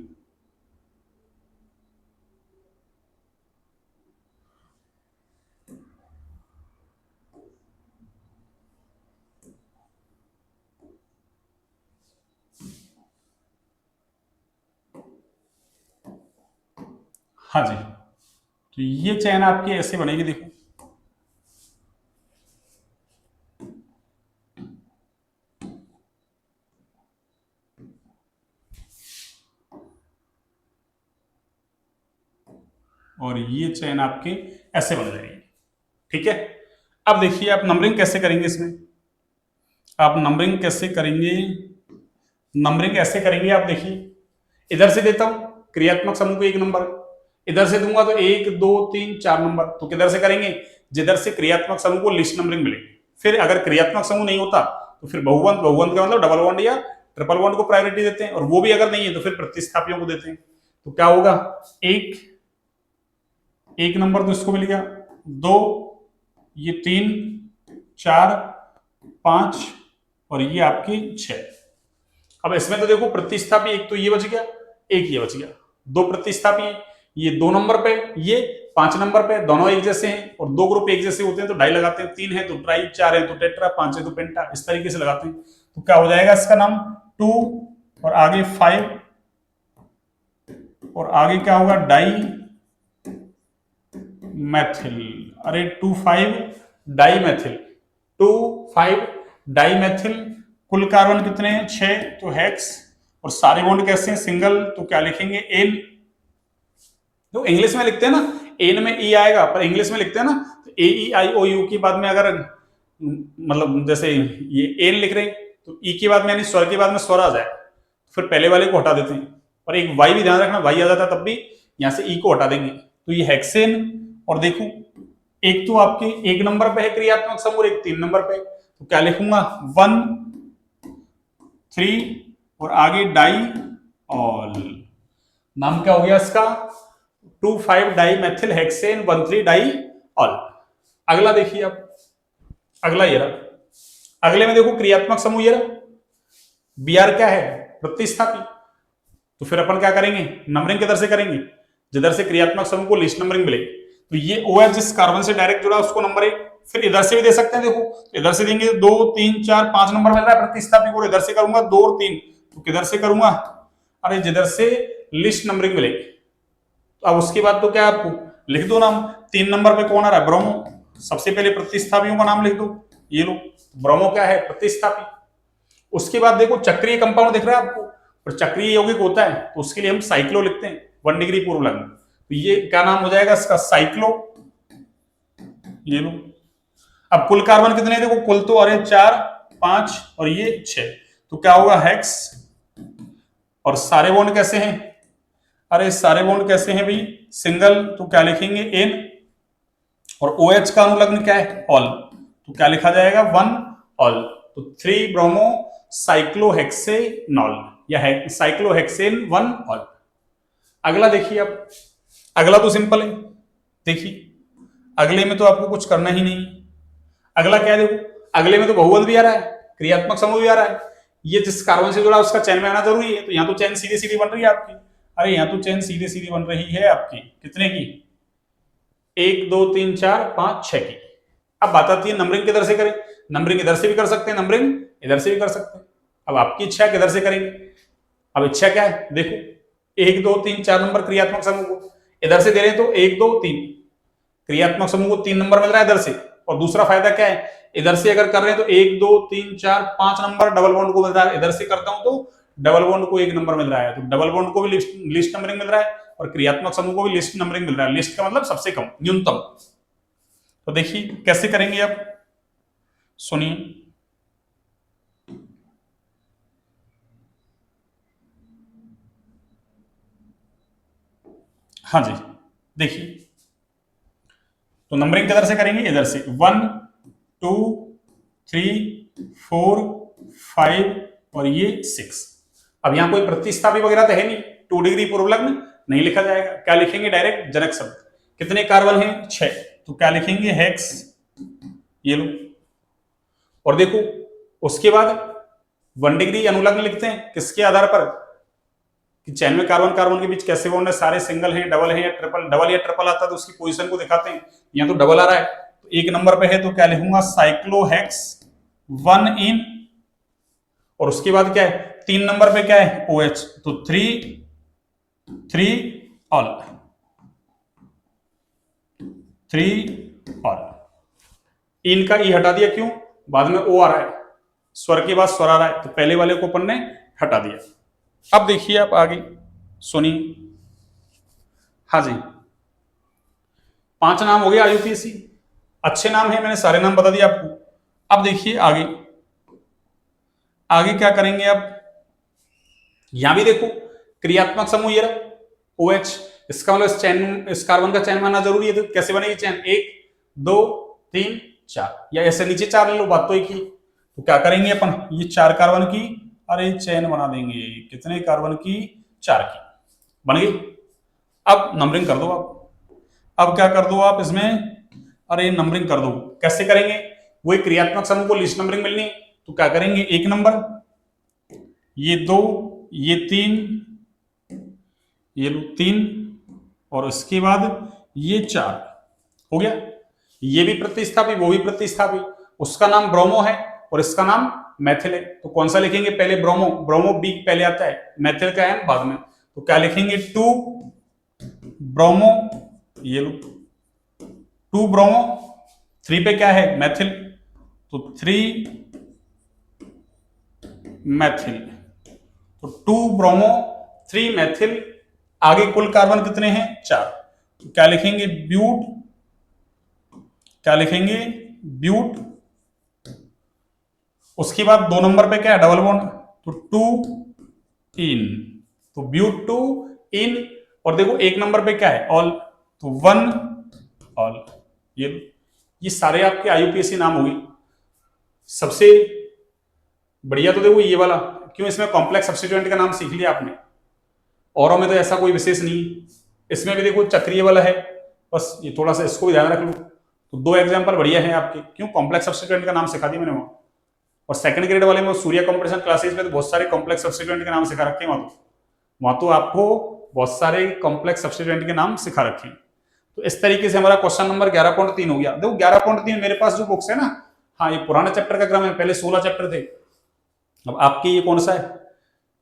हाँ जी, तो ये चेन आपकी ऐसे बनेगी, देखो और ये चेन आपकी ऐसे बन जाएगी, ठीक है। अब देखिए आप नंबरिंग कैसे करेंगे, इसमें आप नंबरिंग कैसे करेंगे, नंबरिंग ऐसे करेंगे आप देखिए, इधर से देता हूं क्रियात्मक समूह को 1 नंबर, इधर से दूंगा तो 1 2 3 4 नंबर, तो किधर से करेंगे, जिधर से क्रियात्मक समूह को लिस्ट नंबरिंग मिलेगी फिर अगर क्रियात्मक समूह नहीं होता तो फिर बहुबंध, बहुबंध का मतलब डबल बॉन्ड या ट्रिपल बॉन्ड को प्रायोरिटी देते हैं, और वो भी अगर नहीं है तो फिर प्रतिस्थापियों को देते हैं। तो क्या होगा, एक नंबर तो इसको मिल गया, 2, ये 3, 4, 5 और ये आपकी 6। अब इसमें तो देखो प्रतिस्थापी एक तो ये बच गया, एक ये बच गया, दो प्रतिस्थापी हैं, ये 2 नंबर पे, ये 5 नंबर पे, दोनों एक जैसे हैं और दो ग्रुप एक जैसे होते हैं तो डाई लगाते हैं, 3 है तो ट्राई, 4 है तो टेट्रा, 5 है तो पेंटा, इस तरीके से लगाते हैं। तो क्या हो जाएगा इसका नाम 2 और आगे 5 और आगे क्या होगा डाई मैथिल। अरे 2,5 डाई मैथिल, 2,5 डाई मैथिल। कुल कार्बन कितने हैं 6, तो हेक्स। और सारे बॉन्ड कैसे हैं सिंगल, तो क्या लिखेंगे एन। तो इंग्लिश में लिखते हैं ना एन में ई आएगा, पर इंग्लिश में लिखते हैं ना तो ए ई आई ओ यू के बाद में अगर मतलब जैसे ये एन लिख रहे हैं तो ई के बाद में यानी स्वर के बाद में स्वर आ जाए तो फिर पहले वाले को हटा देते हैं, और एक वाई भी ध्यान रखना, वाई आ जाता है तब भी यहां से ई को हटा देंगे। तो ये हेक्सेन, और देखो एक तो आपके 1 नंबर पे है क्रियात्मक समूह, एक 3 नंबर पे, तो क्या लिखूंगा 1, 3 और आगे डाई ऑल। नाम क्या हो गया इसका 2,5 dimethyl hexane 1,3 diol. अगला देखिए अब, अगला ये रहा, अगले में देखो क्रियात्मक समूह ये रहा, बी आर क्या है प्रतिस्थापी। तो फिर अपन क्या करेंगे, नंबरिंग किधर से करेंगे, जिधर से क्रियात्मक समूह को लिस्ट नंबरिंग मिले। तो ये ओ एच जिस कार्बन से डायरेक्ट जुड़ा उसको नंबर 1, फिर इधर से भी दे सकते हैं, देखो तो इधर से देंगे 2, 3, 4, 5 नंबर मिल रहा है प्रतिस्थापी को, इधर से करूंगा 2 और 3, तो किधर से करूंगा, अरे जिधर से लिस्ट नंबरिंग मिले। तो अब उसके बाद तो क्या आपको लिख दो नाम, 3 नंबर पे कौन आ रहा है ब्रोमो, सबसे पहले प्रतिस्थापियों का नाम लिख दो, ये लो ब्रोमो क्या है प्रतिस्थापी। उसके बाद देखो चक्रीय कंपाउंड दिख रहा है आपको, और चक्रीय यौगिक होता है तो उसके लिए हम साइक्लो लिखते हैं 1 डिग्री पूर्व लग्न। तो ये क्या नाम हो जाएगा इसका साइक्लो, ये लो। अब कुल कार्बन कितने देखो, कुल तो अरे 4, 5 और ये 6, तो क्या होगा हेक्स। और सारे बॉन्ड कैसे हैं, अरे सारे बॉन्ड कैसे हैं भाई सिंगल, तो क्या लिखेंगे एन। और ओ एच का अनुलग्न क्या है ऑल, तो क्या लिखा जाएगा 1 ऑल। तो 3 ब्रोमो साइक्लोहेक्सेनॉल या साइक्लोहेक्सेन 1 ऑल। अगला देखिए अब, अगला तो सिंपल है, देखिए अगले में तो आपको कुछ करना ही नहीं। अगला क्या है देखो, अगले में तो बहुबंध भी आ रहा है, क्रियात्मक समूह भी आ रहा है, ये जिस कार्बन से जुड़ा उसका चैन में आना जरूरी है। तो यहाँ तो चैन सीधी सीधी बन रही है आपकी, अरे यहाँ तो चैन सीधी सीधी बन रही है आपकी, कितने की 1, 2, 3, 4, 5, 6 की। अब बात आती है नंबरिंग किधर से करें, नंबरिंग इधर से भी कर सकते हैं, नंबरिंग इधर से भी कर सकते हैं। अब आपकी इच्छा किधर से करेंगे, अब इच्छा क्या है देखो 1, 2, 3, 4 नंबर क्रियात्मक समूह को इधर से दे रहे हैं तो 1, 2, 3 क्रियात्मक समूह को 3 नंबर मिल रहा है इधर से। और दूसरा फायदा क्या है, इधर से अगर कर रहे हैं तो 1, 2, 3, 4, 5 नंबर डबल बॉन्ड को मिल रहा है, इधर से करता हूं तो डबल बॉन्ड को 1 नंबर मिल रहा है, तो डबल बॉन्ड को भी लिस्ट नंबरिंग मिल रहा है और क्रियात्मक समूह को भी लिस्ट नंबरिंग मिल रहा है। लिस्ट का मतलब सबसे कम, न्यूनतम। तो देखिए कैसे करेंगे अब, सुनिए। हाँ जी देखिए, तो नंबरिंग किधर से करेंगे, इधर से 1, 2, 3, 4, 5 और ये 6। अब यहां कोई प्रतिस्थापी वगैरह तो है नहीं, 2 डिग्री पूर्व लग्न नहीं लिखा जाएगा, क्या लिखेंगे डायरेक्ट जनक शब्द। कितने कार्बन हैं 6, तो क्या लिखेंगे हेक्स, ये लो। और देखो उसके बाद 1 डिग्री अनुलग्न लिखते हैं किसके आधार पर, कि चैन में कार्बन कार्बन के बीच कैसे बॉन्ड है, सारे सिंगल हैं, डबल है या ट्रिपल, डबल या ट्रिपल आता है तो उसकी पोजीशन को दिखाते हैं। यहाँ तो डबल आ रहा है तो 1 नंबर पे है तो क्या लिखूंगा साइक्लोहेक्स 1 इन। और उसके बाद क्या है 3 नंबर पे क्या है OH, तो 3 ऑल, 3 ऑल। इन का ई हटा दिया, क्यों, बाद में ओ आ रहा है, स्वर के बाद स्वर आ रहा है, तो पहले वाले को अपन ने हटा दिया। अब देखिए आप आगे सुनिए। हाँ जी 5 नाम हो गए IUPAC, अच्छे नाम है, मैंने सारे नाम बता दिए आपको। अब देखिए आगे, आगे क्या करेंगे अब, यहां भी देखो क्रियात्मक समूह ये रहा OH, इसका मतलब इस कार्बन का चैन मानना जरूरी है, तो कैसे बनेगी चैन 1, 2, 3 4, या ऐसे नीचे 4 ले लो, बात तो एक ही। तो क्या करेंगे अपन, ये 4 कार्बन की अरे चेन बना देंगे, कितने कार्बन की, 4 की बन गई। अब नंबरिंग कर दो आप, अब क्या कर दो आप इसमें, अरे नंबरिंग कर दो। कैसे करेंगे, वो एक क्रियात्मक समूह को लिस्ट नंबरिंग मिलनी, तो क्या करेंगे, 1 नंबर, ये 2, ये 3, ये लो 3, और उसके बाद ये 4 हो गया। ये भी प्रतिस्थापी, वो भी प्रतिस्थापी, उसका नाम ब्रोमो है और इसका नाम मैथिल है। तो कौन सा लिखेंगे पहले, ब्रोमो, ब्रोमो बी पहले आता है, मैथिल का है बाद में। तो क्या लिखेंगे, 2 ब्रोमो, ये लो 2 ब्रोमो, 3 पे क्या है, मैथिल, तो 3 मैथिल, तो 2 ब्रोमो 3 मैथिल। आगे कुल कार्बन कितने हैं, 4। तो क्या लिखेंगे, ब्यूट, क्या लिखेंगे, ब्यूट। उसके बाद 2 नंबर पे क्या है, डबल बॉन्ड, तो 2 इन, तो ब्यूट 2 इन। और देखो 1 नंबर पे क्या है, ऑल, तो 1 ऑल। ये सारे आपके आईयूपीएसी नाम होगी। सबसे बढ़िया तो देखो ये वाला, क्यों, इसमें कॉम्प्लेक्स सब्स्टिट्यूएंट का नाम सीख लिया आपने, औरों में तो ऐसा कोई विशेष नहीं। इसमें भी देखो चक्रीय वाला है, बस ये थोड़ा सा इसको भी ध्यान रख लो। तो 2 एग्जाम्पल बढ़िया है आपके, क्यों, कॉम्प्लेक्स सब्स्टिट्यूएंट का नाम सिखा दिया मैंने वहां। और सेकंड ग्रेड वाले में सूर्य कंपटीशन क्लासेस में तो बहुत सारे कॉम्प्लेक्स सब्स्टिट्यूएंट के नाम सिखा रखे हैं वहां तो आपको बहुत सारे कॉम्प्लेक्स सब्स्टिट्यूएंट के नाम सिखा रखे हैं। तो इस तरीके से हमारा क्वेश्चन नंबर 11.3 हो गया। देखो 11.3 मेरे पास जो बुक्स है ना, हाँ ये पुराना चैप्टर का क्रम है, पहले 16 चैप्टर थे, अब आपके ये कौन सा है,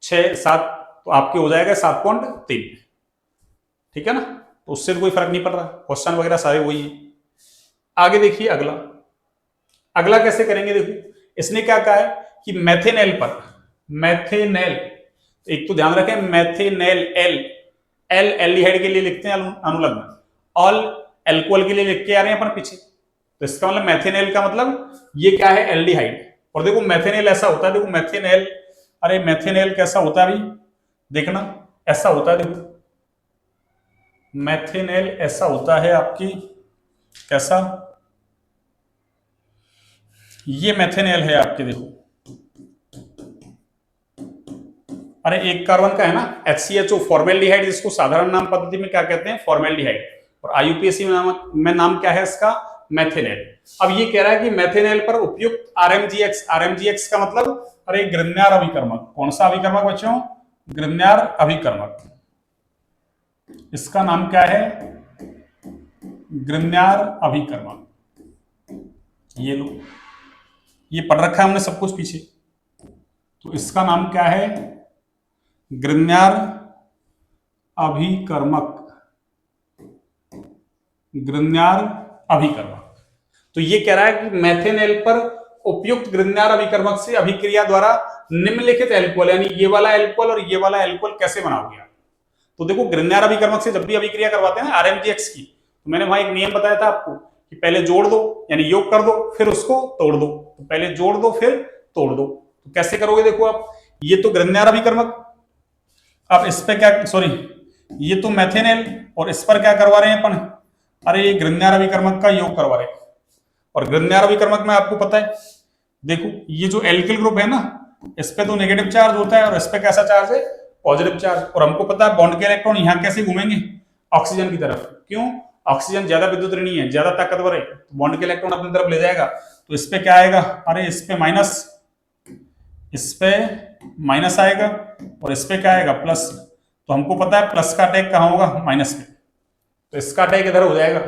6 7, तो आपके हो जाएगा 7.3, ठीक है ना। तो उससे तो कोई फर्क नहीं पड़ रहा, क्वेश्चन वगैरह सारे वही है। आगे देखिए अगला, अगला कैसे करेंगे, देखो इसने क्या कहा है कि मैथेनेल पर, मैथेनेल, एक तो ध्यान रखें मैथेनेल, एल एल एल्डिहाइड के लिए लिखते हैं अनुलग्न, ऑल एल्कोहल के लिए लिख के आ रहे हैं अपन पीछे। तो इसका मतलब मैथेनेल का मतलब ये क्या है, एल्डिहाइड। और देखो मैथेनेल ऐसा होता है, देखो मैथेनेल, अरे मैथेनेल कैसा होता है भाई, देखना ऐसा होता है, देखो मैथेनेल ऐसा होता है आपकी, कैसा, ये मैथेनेल है आपके, देखो अरे एक कार्बन का है ना HCHO, फॉर्मेल्डिहाइड, जिसको साधारण नाम पद्धति में क्या कहते हैं, फॉर्मेल्डिहाइड, और आईयूपीएसी में नाम क्या है इसका, मैथेनेल। अब ये कह रहा है कि मैथेनेल पर उपयुक्त RMGX, RMGX का मतलब अरे ग्रिग्नार अभिकर्मक, कौन सा अभिकर्मक बच्चों, ग्रिग्नार अभिकर्मक, इसका नाम क्या है, ग्रिग्नार अभिकर्मक। ये लो, ये पढ़ रखा है हमने सब कुछ पीछे, तो इसका नाम क्या है, ग्रिग्नार अभिकर्मक, ग्रिग्नार अभिकर्मक। तो ये कह रहा है कि मैथेनेल पर उपयुक्त ग्रिग्नार अभिकर्मक से अभिक्रिया द्वारा निम्नलिखित एल्कोहल, यानी ये वाला एल्कोहल और ये वाला एल्कोहल कैसे बनाओगे आप। तो देखो ग्रिग्नार अभिकर्मक से जब भी अभिक्रिया करवाते हैं ना RMGX की, तो मैंने वहां एक नियम बताया था आपको कि पहले जोड़ दो, यानी योग कर दो, फिर उसको तोड़ दो। तो पहले जोड़ दो फिर तोड़ दो, तो कैसे करोगे, देखो आप, ये तो ग्रिग्नार अभिकर्मक, अब इस पे क्या, सॉरी ये तो मैथेनेल, और इस पर क्या करवा रहे हैं अपन, अरे ये ग्रिग्नार अभिकर्मक का योग करवा रहे हैं। और ग्रिग्नार अभिकर्मक में आपको पता है, देखो ये जो एल्किल ग्रुप है ना, इस पे तो नेगेटिव चार्ज होता है और इस पे कैसा चार्ज है, पॉजिटिव चार्ज। और हमको पता है बॉन्ड के इलेक्ट्रॉन यहाँ कैसे घूमेंगे, ऑक्सीजन की तरफ, क्यों, ऑक्सीजन ज्यादा विद्युत ऋणी है, ज्यादा ताकतवर है, तो बॉन्ड के इलेक्ट्रॉन अपनी तरफ ले जाएगा। तो इस पे क्या आएगा, अरे इस पे माइनस, इस पे माइनस आएगा, और इस पे क्या आएगा, प्लस। तो हमको पता है प्लस का अटैक कहाँ होगा, माइनस पे, तो इसका अटैक इधर हो जाएगा।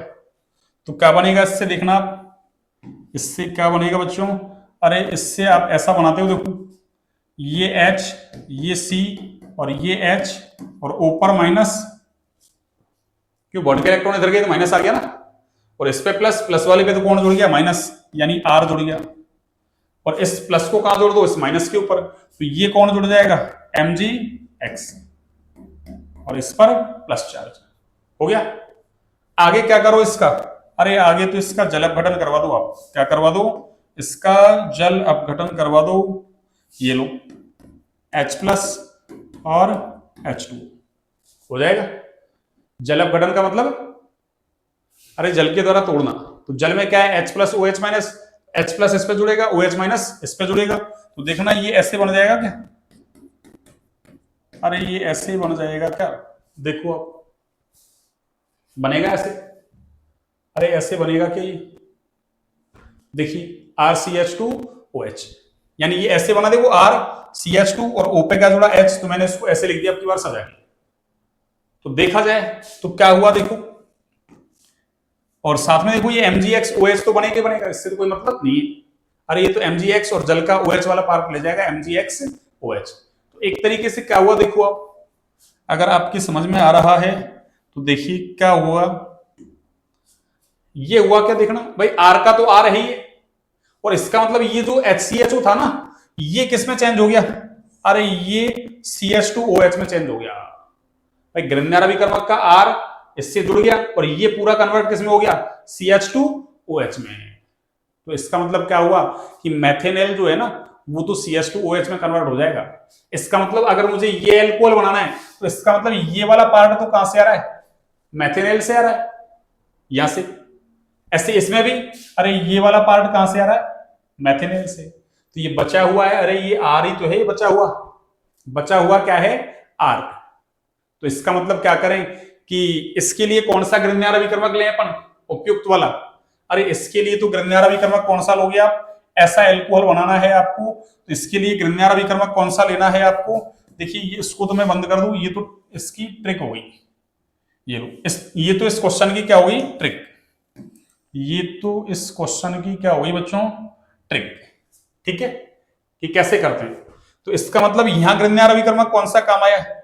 तो क्या बनेगा इससे, देखना आप, इससे क्या बनेगा बच्चों, अरे इससे आप ऐसा बनाते हो, देखो ये H, ये C और ये H, और ऊपर माइनस, क्यों, बॉन्ड के इलेक्ट्रॉन इधर गए तो माइनस आ गया ना, और इस पे प्लस, प्लस वाले पे तो कौन जुड़ गया, माइनस, यानी R जुड़ गया, और इस प्लस को कहां जोड़ दो, इस माइनस के ऊपर, तो ये कौन जुड़ जाएगा, MgX, और इस पर प्लस चार्ज हो गया। आगे क्या करो इसका, अरे आगे तो इसका जल अपघटन करवा दो आप, क्या करवा दो, इसका जल अपघटन करवा दो, ये लो H+ और H2 हो जाएगा। जल अपघटन का मतलब अरे जल के द्वारा तोड़ना, तो तो जल में क्या है, H plus OH minus, H plus इस पे जुड़ेगा, OH माइनस इस पे जुड़ेगा, तो देखना ये ऐसे बन जाएगा क्या, अरे ये ऐसे ही बन जाएगा क्या, देखो आप बनेगा ऐसे, अरे ऐसे बनेगा क्या ये, देखिए RCH2OH, यानी ये ऐसे बना, देखो RCH2 और O पे क्या जुड़ा H, तो मैंने इसको ऐसे लिख दिया आपकी बार सजा के। तो देखा जाए तो क्या हुआ देखो, और साथ में देखो ये MgXOH तो बनेगा बनेगा, इससे तो कोई मतलब नहीं है, अरे ये तो MgX और जल का OH वाला पार्ट ले जाएगा MgXOH। तो एक तरीके से क्या हुआ देखो आप, अगर आपकी समझ में आ रहा है तो देखिए क्या हुआ, ये हुआ क्या देखना भाई, R का तो R है ही, और इसका मतलब ये जो HCHO था ना, ये किस में चेंज हो गया, अरे ये CH2OH में चेंज हो गया भाई, ग्रहणारा विकर्मक का R इससे जुड़ गया और ये पूरा कन्वर्ट किस में हो गया, CH2OH में। तो इसका मतलब क्या हुआ कि मैथेनॉल जो है ना वो तो CH2OH में कन्वर्ट हो जाएगा। इसका मतलब अगर मुझे ये एल्कोहल बनाना है तो इसका मतलब ये वाला पार्ट तो कहां से आ रहा है, मैथेनॉल से आ रहा है, यहां से। ऐसे इसमें भी, अरे ये वाला पार्ट कहां से आ रहा है, मैथेनॉल से। तो ये बचा हुआ है, अरे ये R ही तो है, ये बचा हुआ क्या है, R। तो इसका मतलब क्या करें कि इसके लिए कौन सा ग्रहणारा विकर्मक लें अपन, उपयुक्त वाला। अरे इसके लिए तो ग्रहणारा विकर्मक कौन सा लोगे आप, ऐसा एल्कोहल बनाना है आपको, तो इसके लिए ग्रहणारा विकर्मक कौन सा लेना है आपको। देखिए ये इसको तो मैं बंद कर दूं, ये तो इसकी ट्रिक हो गई, ये लो ये तो इस क्वेश्चन की क्या हो गई ट्रिक, ये तो इस क्वेश्चन की क्या हो गई बच्चों, ट्रिक। ठीक है कि कैसे करते हैं। तो इसका मतलब यहां ग्रहणारा विकर्मक कौन सा काम आया है,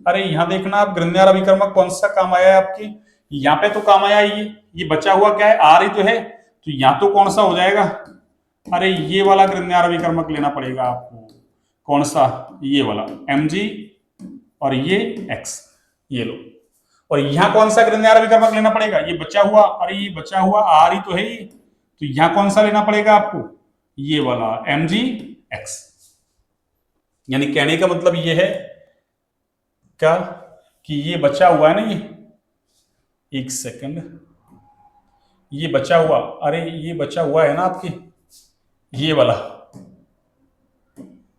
अरे यहां देखना आप ग्रहणारा विकर्मक कौन सा काम आया है आपकी, यहां पे तो काम आया ये बचा हुआ क्या है, R ही तो है, तो यहां तो कौन सा हो जाएगा, अरे ये वाला ग्रहणारा विकर्मक लेना पड़ेगा आपको, कौन सा, ये वाला Mg और ये X, ये लो। और यहां कौन सा ग्रहणारा विकर्मक लेना पड़ेगा, ये बचा हुआ, अरे ये बचा हुआ R ही तो है, तो यहां कौन सा लेना पड़ेगा आपको, ये वाला MgX। यानी कहने का मतलब ये है क्या कि ये बचा हुआ है ना, ये एक सेकंड, ये बचा हुआ, अरे ये बचा हुआ है ना आपकी ये वाला,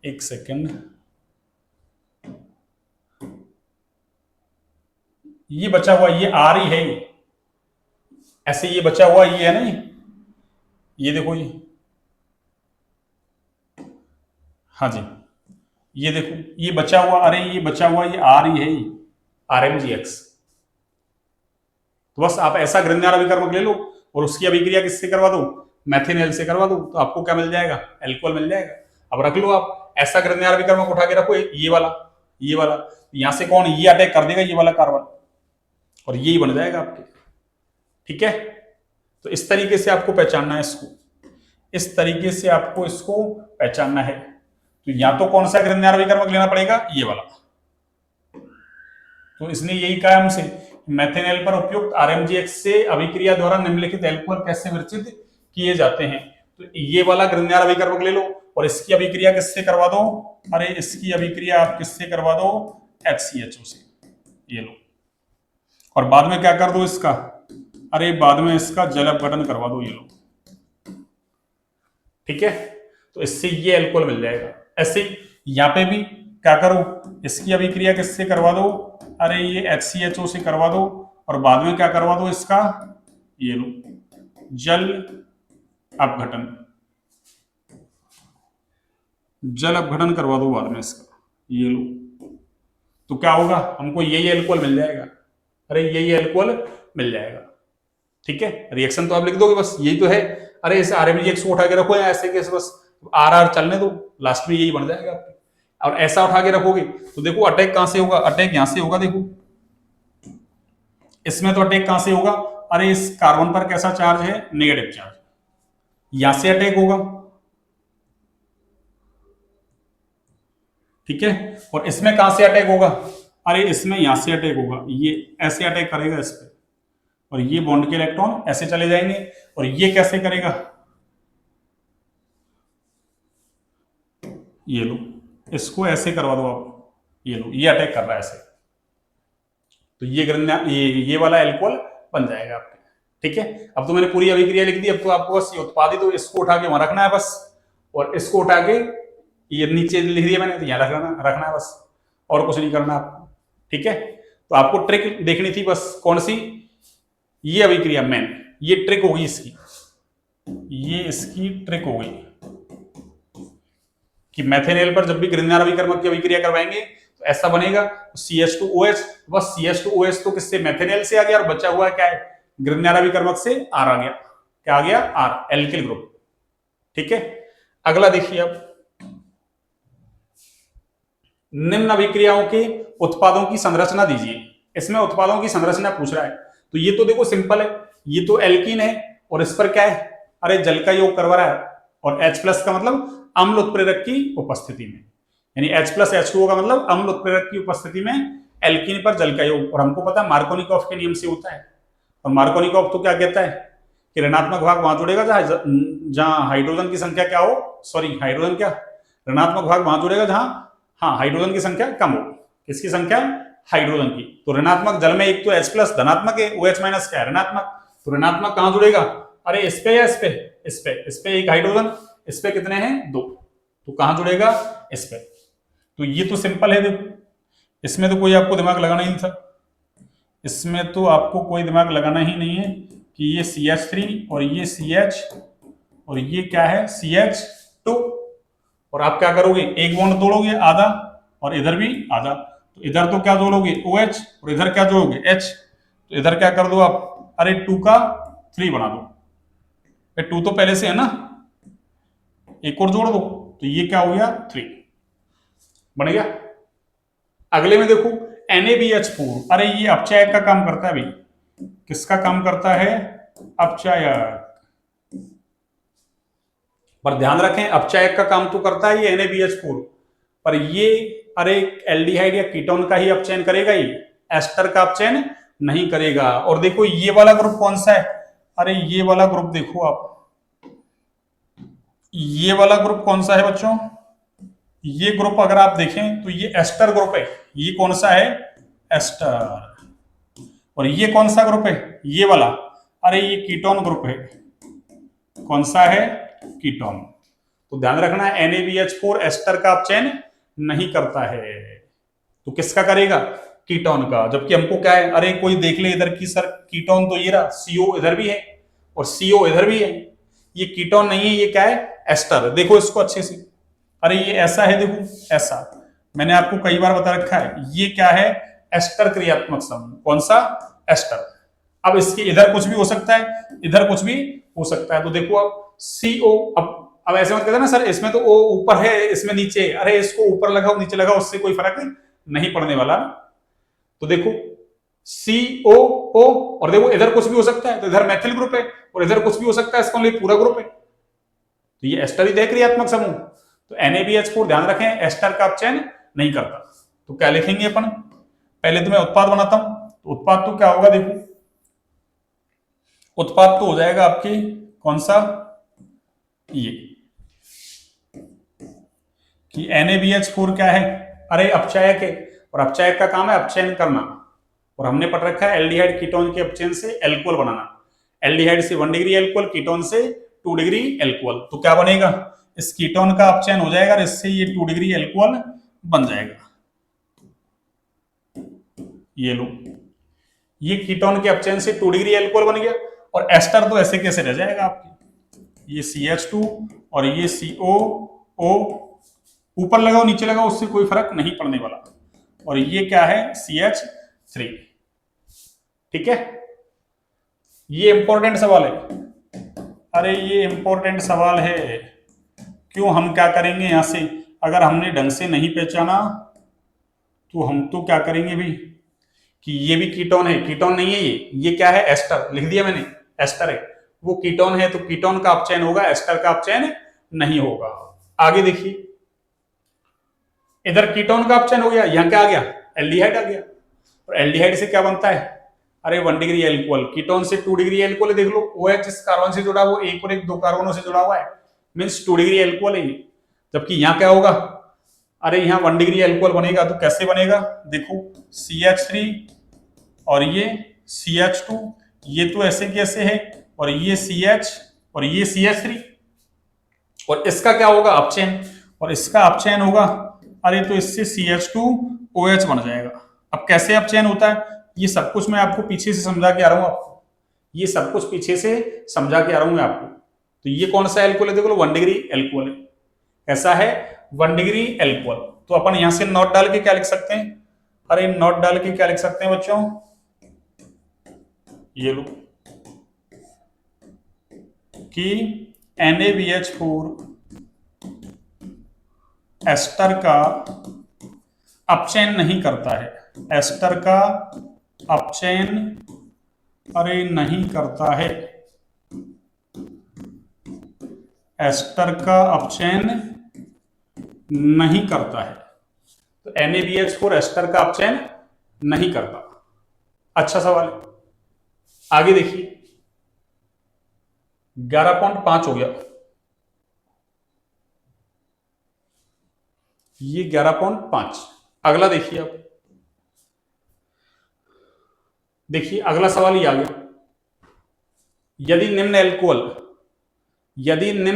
एक सेकंड, ये बचा हुआ ये R ही है, ऐसे ये बचा हुआ ये है ना, ये देखो ये, हाँ जी ये देखो ये बचा हुआ, अरे ये बचा हुआ ये R ही है, RMgX। तो बस आप ऐसा ग्रहणारा विकर्मक ले लो और उसकी अभिक्रिया किससे करवा दो, मैथेनॉल से करवा दो, तो आपको क्या मिल जाएगा, एल्कोहल मिल जाएगा। अब रख लो आप ऐसा ग्रहणारा विकर्मक उठा के रखो, ये वाला यहां से कौन ये अटैक कर देगा, ये वाला कार्बन, और यही बन जाएगा आपके। ठीक है, तो इस तरीके से आपको पहचानना है इसको, इस तरीके से आपको इसको पहचानना है। तो या तो कौन सा ग्रहणारा विकर्मक लेना पड़ेगा, ये वाला। तो इसने यही कहा हमसे, मैथेनॉल पर उपयुक्त RMgX से अभिक्रिया द्वारा निम्नलिखित एल्कोहल कैसे विरचित किए जाते हैं। तो ये वाला ग्रहणारा विकर्मक ले लो और इसकी अभिक्रिया किससे करवा दो, अरे इसकी अभिक्रिया आप किससे करवा दो, HCHO से, ये लो। और बाद में क्या कर दो इसका, अरे बाद में इसका जल अपघटन करवा दो, ये लो। ठीक है, तो इससे ये एल्कोहल मिल जाएगा। ऐसे यहां पे भी क्या करो, इसकी अभिक्रिया किससे करवा दो, अरे ये HCHO से करवा दो, और बाद में क्या करवा दो इसका, ये लो जल अपघटन, जल अपघटन करवा दो बाद में इसका, ये लो। तो क्या होगा, हमको यही एल्कोहल मिल जाएगा, अरे यही एल्कोहल मिल जाएगा। ठीक है, रिएक्शन तो आप लिख दोगे बस, यही तो है। अरे इस RMgX को उठा के रखो या ऐसे कैसे, बस RR चलने दो, लास्ट में यही बन जाएगा आपके। और ऐसा उठा के रखोगे तो देखो अटैक कहां से होगा, अटैक यहां से होगा, देखो इसमें तो अटैक कहां से होगा, अरे इस कार्बन पर कैसा चार्ज है, नेगेटिव चार्ज, यहां से अटैक होगा। ठीक है, और इसमें कहां से अटैक होगा, अरे इसमें यहां से अटैक होगा, ये ऐसे अटैक करेगा इस पे, और ये बॉन्ड के इलेक्ट्रॉन ऐसे चले जाएंगे, और ये कैसे करेगा, ये लो इसको ऐसे करवा दो आप, ये लो ये अटैक कर रहा है ऐसे, तो ये वाला एल्कोहल बन जाएगा आपके। ठीक है, अब तो मैंने पूरी अभिक्रिया लिख दी, अब तो आपको बस ये उत्पादित तो इसको उठा के वहां रखना है बस, और इसको उठा के ये नीचे लिख दिया मैंने, तो यहाँ रखना है बस, और कुछ नहीं करना आपको। ठीक है, तो आपको ट्रिक देखनी थी बस, कौन सी, ये अभिक्रिया मेन, ये ट्रिक होगी इसकी, ये इसकी ट्रिक होगी कि मैथेनेल पर जब भी ग्रिग्नार अभिकर्मक की अभिक्रिया करवाएंगे तो ऐसा बनेगा, CH2OH, बस CH2OH तो किससे, मैथेनेल से आ गया, और बचा हुआ क्या है, ग्रिग्नार अभिकर्मक से R आ गया, क्या आ गया, R, एल्किल ग्रुप। ठीक है, अगला देखिए अब, निम्न अभिक्रियाओं के उत्पादों की संरचना दीजिए। इसमें उत्पादों की संरचना पूछ रहा है, तो ये तो देखो सिंपल है, ये तो एल्कीन है, और इस पर क्या है, अरे जल का योग करवा रहा है, और H+ का मतलब अम्ल उत्प्रेरक की उपस्थिति में, यानी H+H2O का मतलब अम्ल उत्प्रेरक की उपस्थिति में एल्कीन पर जल का योग, और हमको पता है मार्कोनिकॉफ के नियम से होता है, और मार्कोनिकॉफ तो क्या कहता है कि ऋणात्मक भाग वहां जुड़ेगा जहां हाइड्रोजन की संख्या क्या हो, सॉरी हाइड्रोजन क्या, ऋणात्मक भाग वहां जुड़ेगा जहां, हाँ, हाइड्रोजन की संख्या कम हो, किसकी संख्या, हाइड्रोजन की। तो ऋणात्मक जल में एक तो H+ धनात्मक है, OH- क्या है, ऋणात्मक, तो ऋणात्मक कहां जुड़ेगा, अरे इस पे या इस पे, इस पे एक हाइड्रोजन, इस पे कितने हैं, 2, तो कहां जुड़ेगा, इस पे। तो ये तो सिंपल है, देखो इसमें तो कोई आपको दिमाग लगाना ही नहीं था, इसमें तो आपको कोई दिमाग लगाना ही नहीं है कि ये CH3 और ये CH और ये क्या है, CH2, और आप क्या करोगे, एक बॉन्ड तोड़ोगे आधा, और इधर भी आधा, तो इधर तो क्या जोड़ोगे, OH, और इधर क्या जोड़ोगे, H, तो इधर क्या कर दो आप, अरे 2 का 3 बना दो, 2 तो पहले से है ना, एक और जोड़ दो, तो ये क्या हो गया, 3 बन गया। अगले में देखो NaBH4, अरे ये अपचायक का काम करता है भाई, किसका काम करता है, अपचायक, पर ध्यान रखें अपचायक का काम तो करता है ये NaBH4, पर ये अरे एल्डिहाइड या कीटोन का ही अपचयन करेगा, ये एस्टर का अपचयन नहीं करेगा। और देखो ये वाला ग्रुप कौन सा है, अरे ये वाला ग्रुप देखो आप, ये वाला ग्रुप कौन सा है बच्चों, ये ग्रुप अगर आप देखें तो ये एस्टर ग्रुप है, ये कौन सा है, एस्टर, और ये कौन सा ग्रुप है, ये वाला, अरे ये कीटोन ग्रुप है, कौन सा है, कीटोन। तो ध्यान रखना है NaBH4 एस्टर का अपचयन नहीं करता है, तो किसका करेगा, कीटोन का। जबकि हमको क्या है, अरे कोई देख ले इधर की सर, कीटोन तो ये रहा, CO इधर भी है और CO इधर भी है, ये कीटोन नहीं है, ये क्या है, एस्टर। देखो इसको अच्छे से, अरे ये ऐसा है, देखो ऐसा, मैंने आपको कई बार बता रखा है, ये क्या है, एस्टर क्रियात्मक समूह, कौन सा, एस्टर। अब इसके इधर कुछ भी हो सकता है, इधर कुछ भी हो सकता है, तो देखो अब CO, अब ऐसे मत कहते ना सर इसमें तो O ऊपर है इसमें नीचे, अरे इसको ऊपर लगाओ नीचे लगाओ उससे कोई फर्क नहीं पड़ने वाला। तो देखो COO, और देखो इधर कुछ भी हो सकता है, तो इधर मैथिल ग्रुप है, और इधर कुछ भी हो सकता है, इसका लिए पूरा ग्रुप है, तो ये एस्टर ही क्रियात्मक समूह। तो NaBH4 ध्यान रखें एस्टर का अपचयन नहीं करता। तो क्या लिखेंगे अपन, पहले तो मैं उत्पाद बनाता हूं, तो उत्पाद तो क्या होगा, देखो उत्पाद तो हो जाएगा आपकी कौन सा, ये कि NaBH4 क्या है, अरे अपचायक है, और अपचायक का काम है अपचयन करना, और हमने पढ़ रखा है एल्डिहाइड कीटोन के अपचयन से एल्कोहल बनाना, एल्डिहाइड से 1 डिग्री एल्कोहल, कीटोन से 2 डिग्री एल्कोहल। तो क्या बनेगा, इस कीटोन का अपचयन हो जाएगा और इससे ये 2 डिग्री एल्कोहल बन जाएगा, ये लो, ये कीटोन के अपचयन से 2 डिग्री एल्कोहल बन गया, और एस्टर तो ऐसे कैसे रह जाएगा आपके, ये CH2 और ये COO, ऊपर लगाओ नीचे लगाओ उससे कोई फर्क नहीं पड़ने वाला, और ये क्या है, CH3। ठीक है, ये इंपॉर्टेंट सवाल है, अरे ये इंपॉर्टेंट सवाल है, क्यों, हम क्या करेंगे यहां से, अगर हमने ढंग से नहीं पहचाना तो हम तो क्या करेंगे भी, कि ये भी कीटोन है, कीटोन नहीं है, ये क्या है, एस्टर, लिख दिया मैंने, एस्टर है, वो कीटोन है, तो कीटोन का अपचयन होगा, एस्टर का अपचयन नहीं होगा। आगे देखिए, इधर कीटोन का अपचयन हो गया, यहां क्या आ गया, एल्डिहाइड आ गया, और एल्डिहाइड से क्या बनता है, अरे 1 डिग्री एल्कोहल, कीटोन से 2 डिग्री एल्कोहल, देख लो OH इस कार्बन से जुड़ा, वो एक और एक 2 कार्बनों से जुड़ा हुआ है, मीन्स 2 डिग्री एल्कोहल है। जबकि यहाँ क्या होगा, अरे यहाँ 1 डिग्री एल्कोहल बनेगा, तो कैसे बनेगा, देखो CH3 और ये CH2, ये तो ऐसे की ऐसे है, और ये CH और ये CH3, और इसका क्या होगा अपचयन, और इसका अपचयन होगा, अरे तो इससे CH2OH बन जाएगा। अब कैसे अपचयन होता है ये सब कुछ मैं आपको पीछे से समझा के आ रहा हूं आपको, ये सब कुछ पीछे से समझा के आ रहा हूं मैं आपको। तो ये कौन सा एल्कोहल है, देखो 1 डिग्री एल्कोहल है, ऐसा है 1 डिग्री एल्कोहल। तो अपन यहां से नोट डाल के क्या लिख सकते हैं, अरे नोट डाल के क्या लिख सकते हैं बच्चों, ये लो कि NaBH4 एस्टर का अपचयन नहीं करता है, एस्टर का अपचयन अरे नहीं करता है, एस्टर का अपचयन नहीं करता है। तो NaBH4 एस्टर का अपचयन नहीं करता। अच्छा सवाल है, आगे देखिए 11.5 हो गया, ये 11.5। अगला देखिए, अब देखिए अगला सवाल ये आ गया, यदि निम्न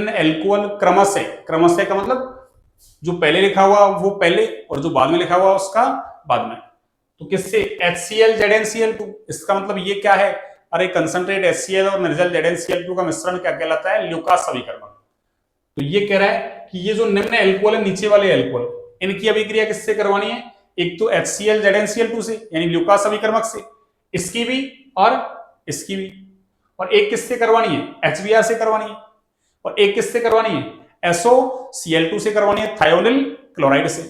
एल्कोहल क्रमशः का मतलब जो पहले लिखा हुआ वो पहले और जो बाद में लिखा हुआ उसका बाद में, तो किससे HCl ZnCl2, इसका मतलब ये क्या है, अरे कंसंट्रेट HCl और निर्जल ZnCl2 का मिश्रण क्या कहलाता है, ल्यूकास अभिकर्मक। तो ये कह रहा है कि ये जो निम्न एल्कोहल है, नीचे वाले एल्कोहल, इनकी अभिक्रिया किससे करवानी है, एक तो HCl ZnCl2 से यानी ल्यूकास अभिकर्मक से, इसकी भी और इसकी भी, और एक किससे करवानी है, HBr से करवानी है, और एक किससे करवानी है, SOCl2 से करवानी है, थायोनिल क्लोराइड से।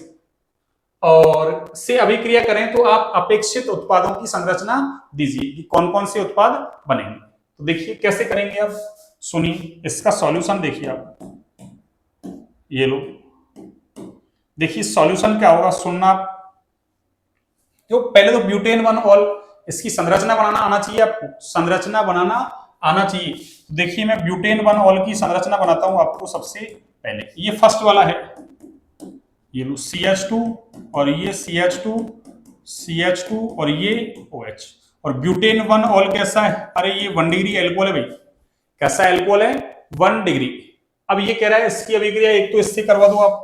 और से अभिक्रिया करें तो आप अपेक्षित उत्पादों की संरचना दीजिए कि कौन कौन से उत्पाद बनेंगे। तो देखिए कैसे करेंगे, अब सुनिए इसका सॉल्यूशन देखिए आप, ये लो देखिए सॉल्यूशन क्या होगा, सुनना आप। जो पहले तो ब्यूटेन 1 ऑल, इसकी संरचना बनाना आना चाहिए आपको, संरचना बनाना आना चाहिए। तो देखिए मैं ब्यूटेन 1 ऑल की संरचना बनाता हूं आपको सबसे पहले। ये फर्स्ट वाला है, ये लो CH2 और ये CH2 और ये OH। और ब्यूटेन 1 ऑल कैसा है, अरे ये 1 डिग्री एल्कोहल है भाई, कैसा एल्कोहल है 1 डिग्री। अब ये कह रहा है इसकी अभिक्रिया एक तो इससे करवा दो आप,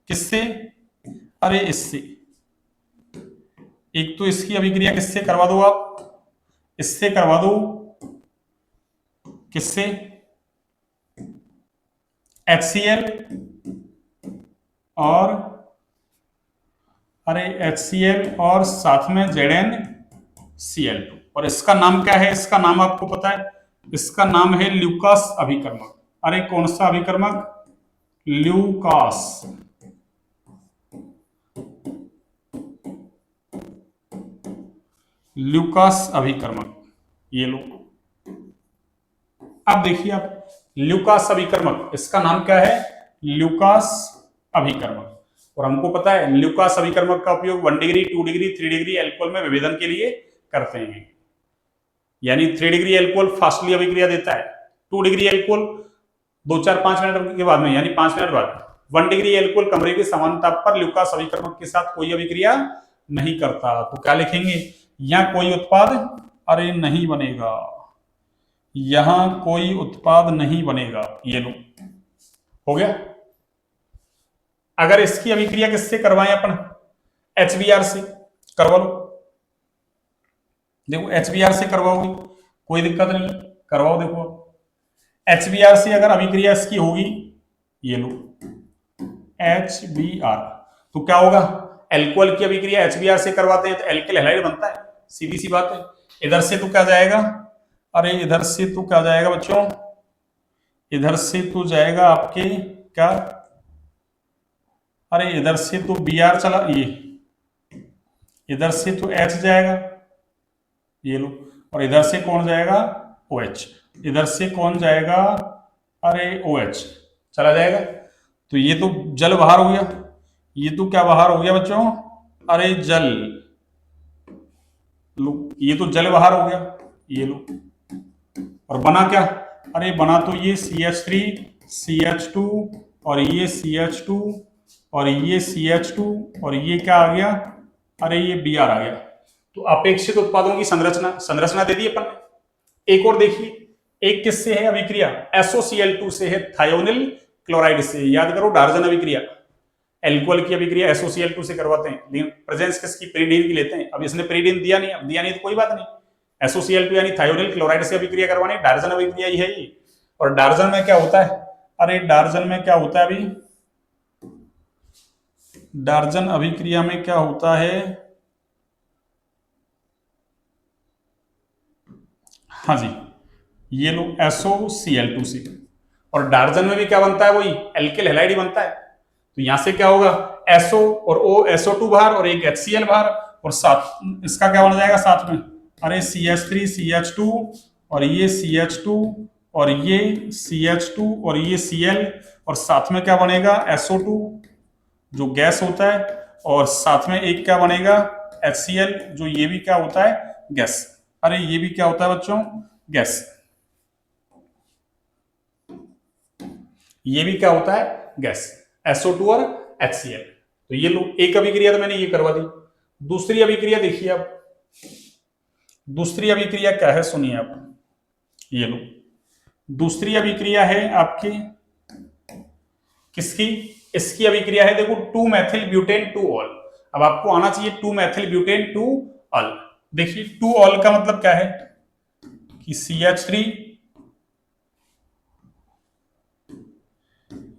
किससे, अरे इससे, एक तो इसकी अभिक्रिया किससे करवा दो आप, इससे करवा दो, किससे, HCl और अरे HCl और साथ में ZnCl2। और इसका नाम क्या है, इसका नाम आपको पता है, इसका नाम है ल्यूकास अभिकर्मक। अरे कौन सा अभिकर्मक, ल्यूकास। ल्यूकास अभिकर्मक, ये लो। अब देखिए आप ल्यूकास अभिकर्मक, इसका नाम क्या है, ल्यूकास अभिकर्मक। और हमको पता है ल्यूकास अभिकर्मक का उपयोग 1 डिग्री 2 डिग्री 3 डिग्री एल्कोहल में विभेदन के लिए करते हैं। यानी 3 डिग्री एल्कोहल फास्टली अभिक्रिया देता है, 2 डिग्री एल्कोहल 2-4-5 मिनट के बाद में यानी 5 मिनट बाद, 1 डिग्री एल्कोहल कमरे की समान ताप पर ल्यूकास अभिकर्मक के साथ कोई अभिक्रिया नहीं करता। तो क्या लिखेंगे, यहां कोई उत्पाद अरे नहीं बनेगा, यहां कोई उत्पाद नहीं बनेगा, ये लो हो गया। अगर इसकी अभिक्रिया किससे करवाएं अपन, HBr से करवा लो, देखो HBr से करवाओगे कोई दिक्कत नहीं, करवाओ। देखो HBr से अगर अभिक्रिया इसकी होगी, ये लो HBr, तो क्या होगा, एल्कोहल की अभिक्रिया HBr से करवाते हैं तो एल्किल हैलाइड बनता है, सीधी सी बात है। इधर से तो क्या जाएगा, अरे इधर से तो क्या जाएगा बच्चों, इधर से तो जाएगा आपके क्या, अरे इधर से तो Br चला, ये इधर से तो H जाएगा, ये लो। और इधर से कौन जाएगा, OH, इधर से कौन जाएगा, अरे OH चला जाएगा। तो ये तो जल बाहर हो गया, ये तो क्या बाहर हो गया बच्चों, अरे जल, लो ये तो जल बाहर हो गया, ये लो। और बना क्या, अरे बना तो ये CH3 CH2 और ये CH2 और ये CH2 और ये क्या आ गया, अरे ये Br आ गया। तो अपेक्षित उत्पादों की संरचना दे दी अपन ने। एक और देखिए, एक किससे है अभिक्रिया, SOCl2 से है, थायोनिल क्लोराइड से। याद करो डार्जन अभिक्रिया, एल्कोहल की अभिक्रिया SOCl2 से करवाते हैं, लेकिन प्रेजेंस किसकी, पेरिडीन की लेते हैं। अब इसने पेरिडीन दिया नहीं, अब दिया नहीं तो कोई बात नहीं, SOCl2 यानी थायोनिल क्लोराइड से अभिक्रिया करवानी, डार्जन अभिक्रिया ही है ये। और डार्जन में क्या होता है, अरे डार्जन में क्या होता है, अभी डार्जन अभिक्रिया में क्या होता है, हाँ जी, ये लो SOCl2 से। और डार्जन में भी क्या बनता है, वही एल्किल हैलाइड ही बनता है। तो यहां से क्या होगा, SO और O, SO2 बाहर और एक HCl बाहर, और साथ इसका क्या बन जाएगा साथ में, अरे CH3 CH2 और ये CH2 और ये CH2 और ये Cl, और साथ में क्या बनेगा SO2 जो गैस होता है, और साथ में एक क्या बनेगा HCl जो ये भी क्या होता है गैस। अरे ये भी क्या होता है बच्चों, गैस। ये भी क्या होता है, गैस, SO2 और HCl। तो ये लो, एक अभिक्रिया तो मैंने ये करवा दी। दूसरी अभिक्रिया देखिए आप, दूसरी अभिक्रिया क्या है सुनिए आप, ये लो, दूसरी अभिक्रिया है आपकी किसकी, इसकी अभिक्रिया है देखो 2 methyl butane 2 ऑल। अब आपको आना चाहिए 2 methyl butane 2 ऑल। देखिए 2 ऑल का मतलब क्या है कि CH3,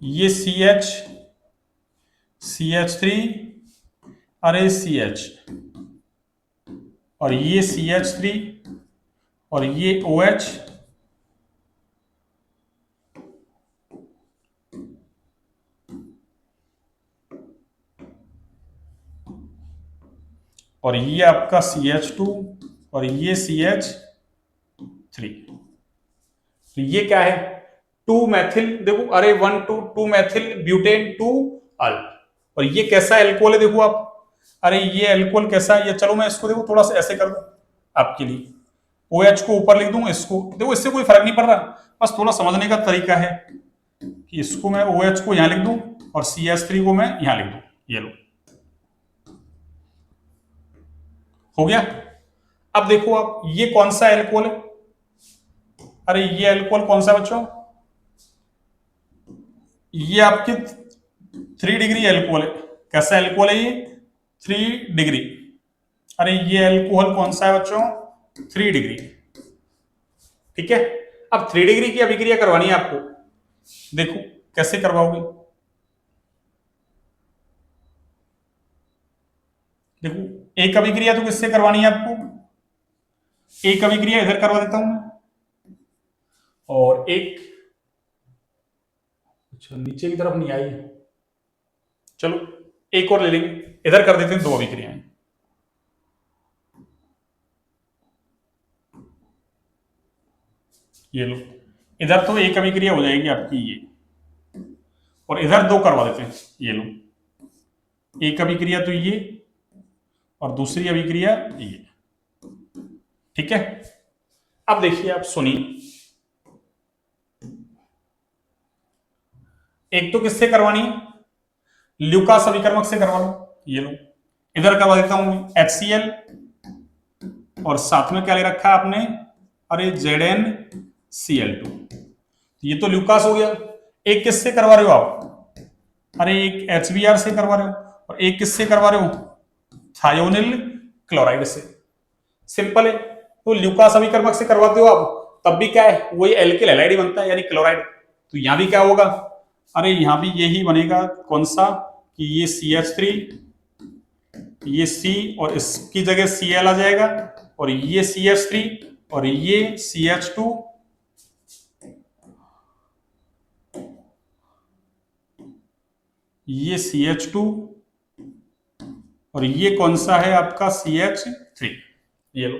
ये CH3, अरे CH, और ये CH3 और ये OH, और ये आपका CH2 और ये CH3। तो ये क्या है, 2 methyl, देखो अरे 2 methyl butane 2 अल। और ये कैसा एल्कोहल है देखो आप, अरे ये एल्कोहल कैसा है, ये चलो मैं इसको देखो थोड़ा सा ऐसे कर दूं आपके लिए, OH को ऊपर लिख दूं, इसको देखो, इससे कोई फर्क नहीं पड़ रहा, बस थोड़ा समझने का तरीका है कि इसको मैं OH को यहां लिख दूं और CH3 को मैं यहां लिख दूं, ये लो हो गया। अब देखो आप, ये कौन सा एल्कोहल है, अरे ये एल्कोहल कौन सा बच्चों, ये आपके 3 डिग्री एल्कोहल है। कैसा एल्कोहल है ये, 3 डिग्री। अरे ये एल्कोहल कौन सा है बच्चों, 3 डिग्री। ठीक है, अब 3 डिग्री की अभिक्रिया करवानी है आपको, देखो कैसे करवाओगे, देखो एक अभिक्रिया तो किससे करवानी है आपको, एक अभिक्रिया इधर करवा देता हूं मैं, और एक, अच्छा नीचे की तरफ नहीं आई, चलो एक और ले लेंगे, इधर कर देते हैं 2 अभिक्रियाएं। ये लो, इधर तो एक अभिक्रिया हो जाएगी आपकी ये, और इधर 2 करवा देते हैं, ये लो, एक अभिक्रिया तो ये और दूसरी अभिक्रिया ये। ठीक है, अब देखिए आप सुनिए, एक तो किससे करवानी है, ल्यूकास अभिकर्मक से करवा लो, ये लो, इधर करवा देता हूं HCl, और साथ में क्या ले रखा है आपने, अरे ZnCl2। ये तो ल्यूकास हो गया। एक किससे करवा रहे हो आप, अरे एक HBr से करवा रहे हो, और एक किससे करवा रहे हो, थायोनिल क्लोराइड से। सिंपल है, तो ल्यूकास अभिकर्मक से करवाते हो आप, तब भी क्या है, वही एल्किल हैलाइड बनता है यानी क्लोराइड। तो यहां भी क्या होगा, अरे यहां भी यही बनेगा, कौन सा, कि ये CH3, ये C और इसकी जगह Cl आ जाएगा, और ये CH3 और ये CH2, ये CH2 और ये कौन सा है आपका CH3। ये लो,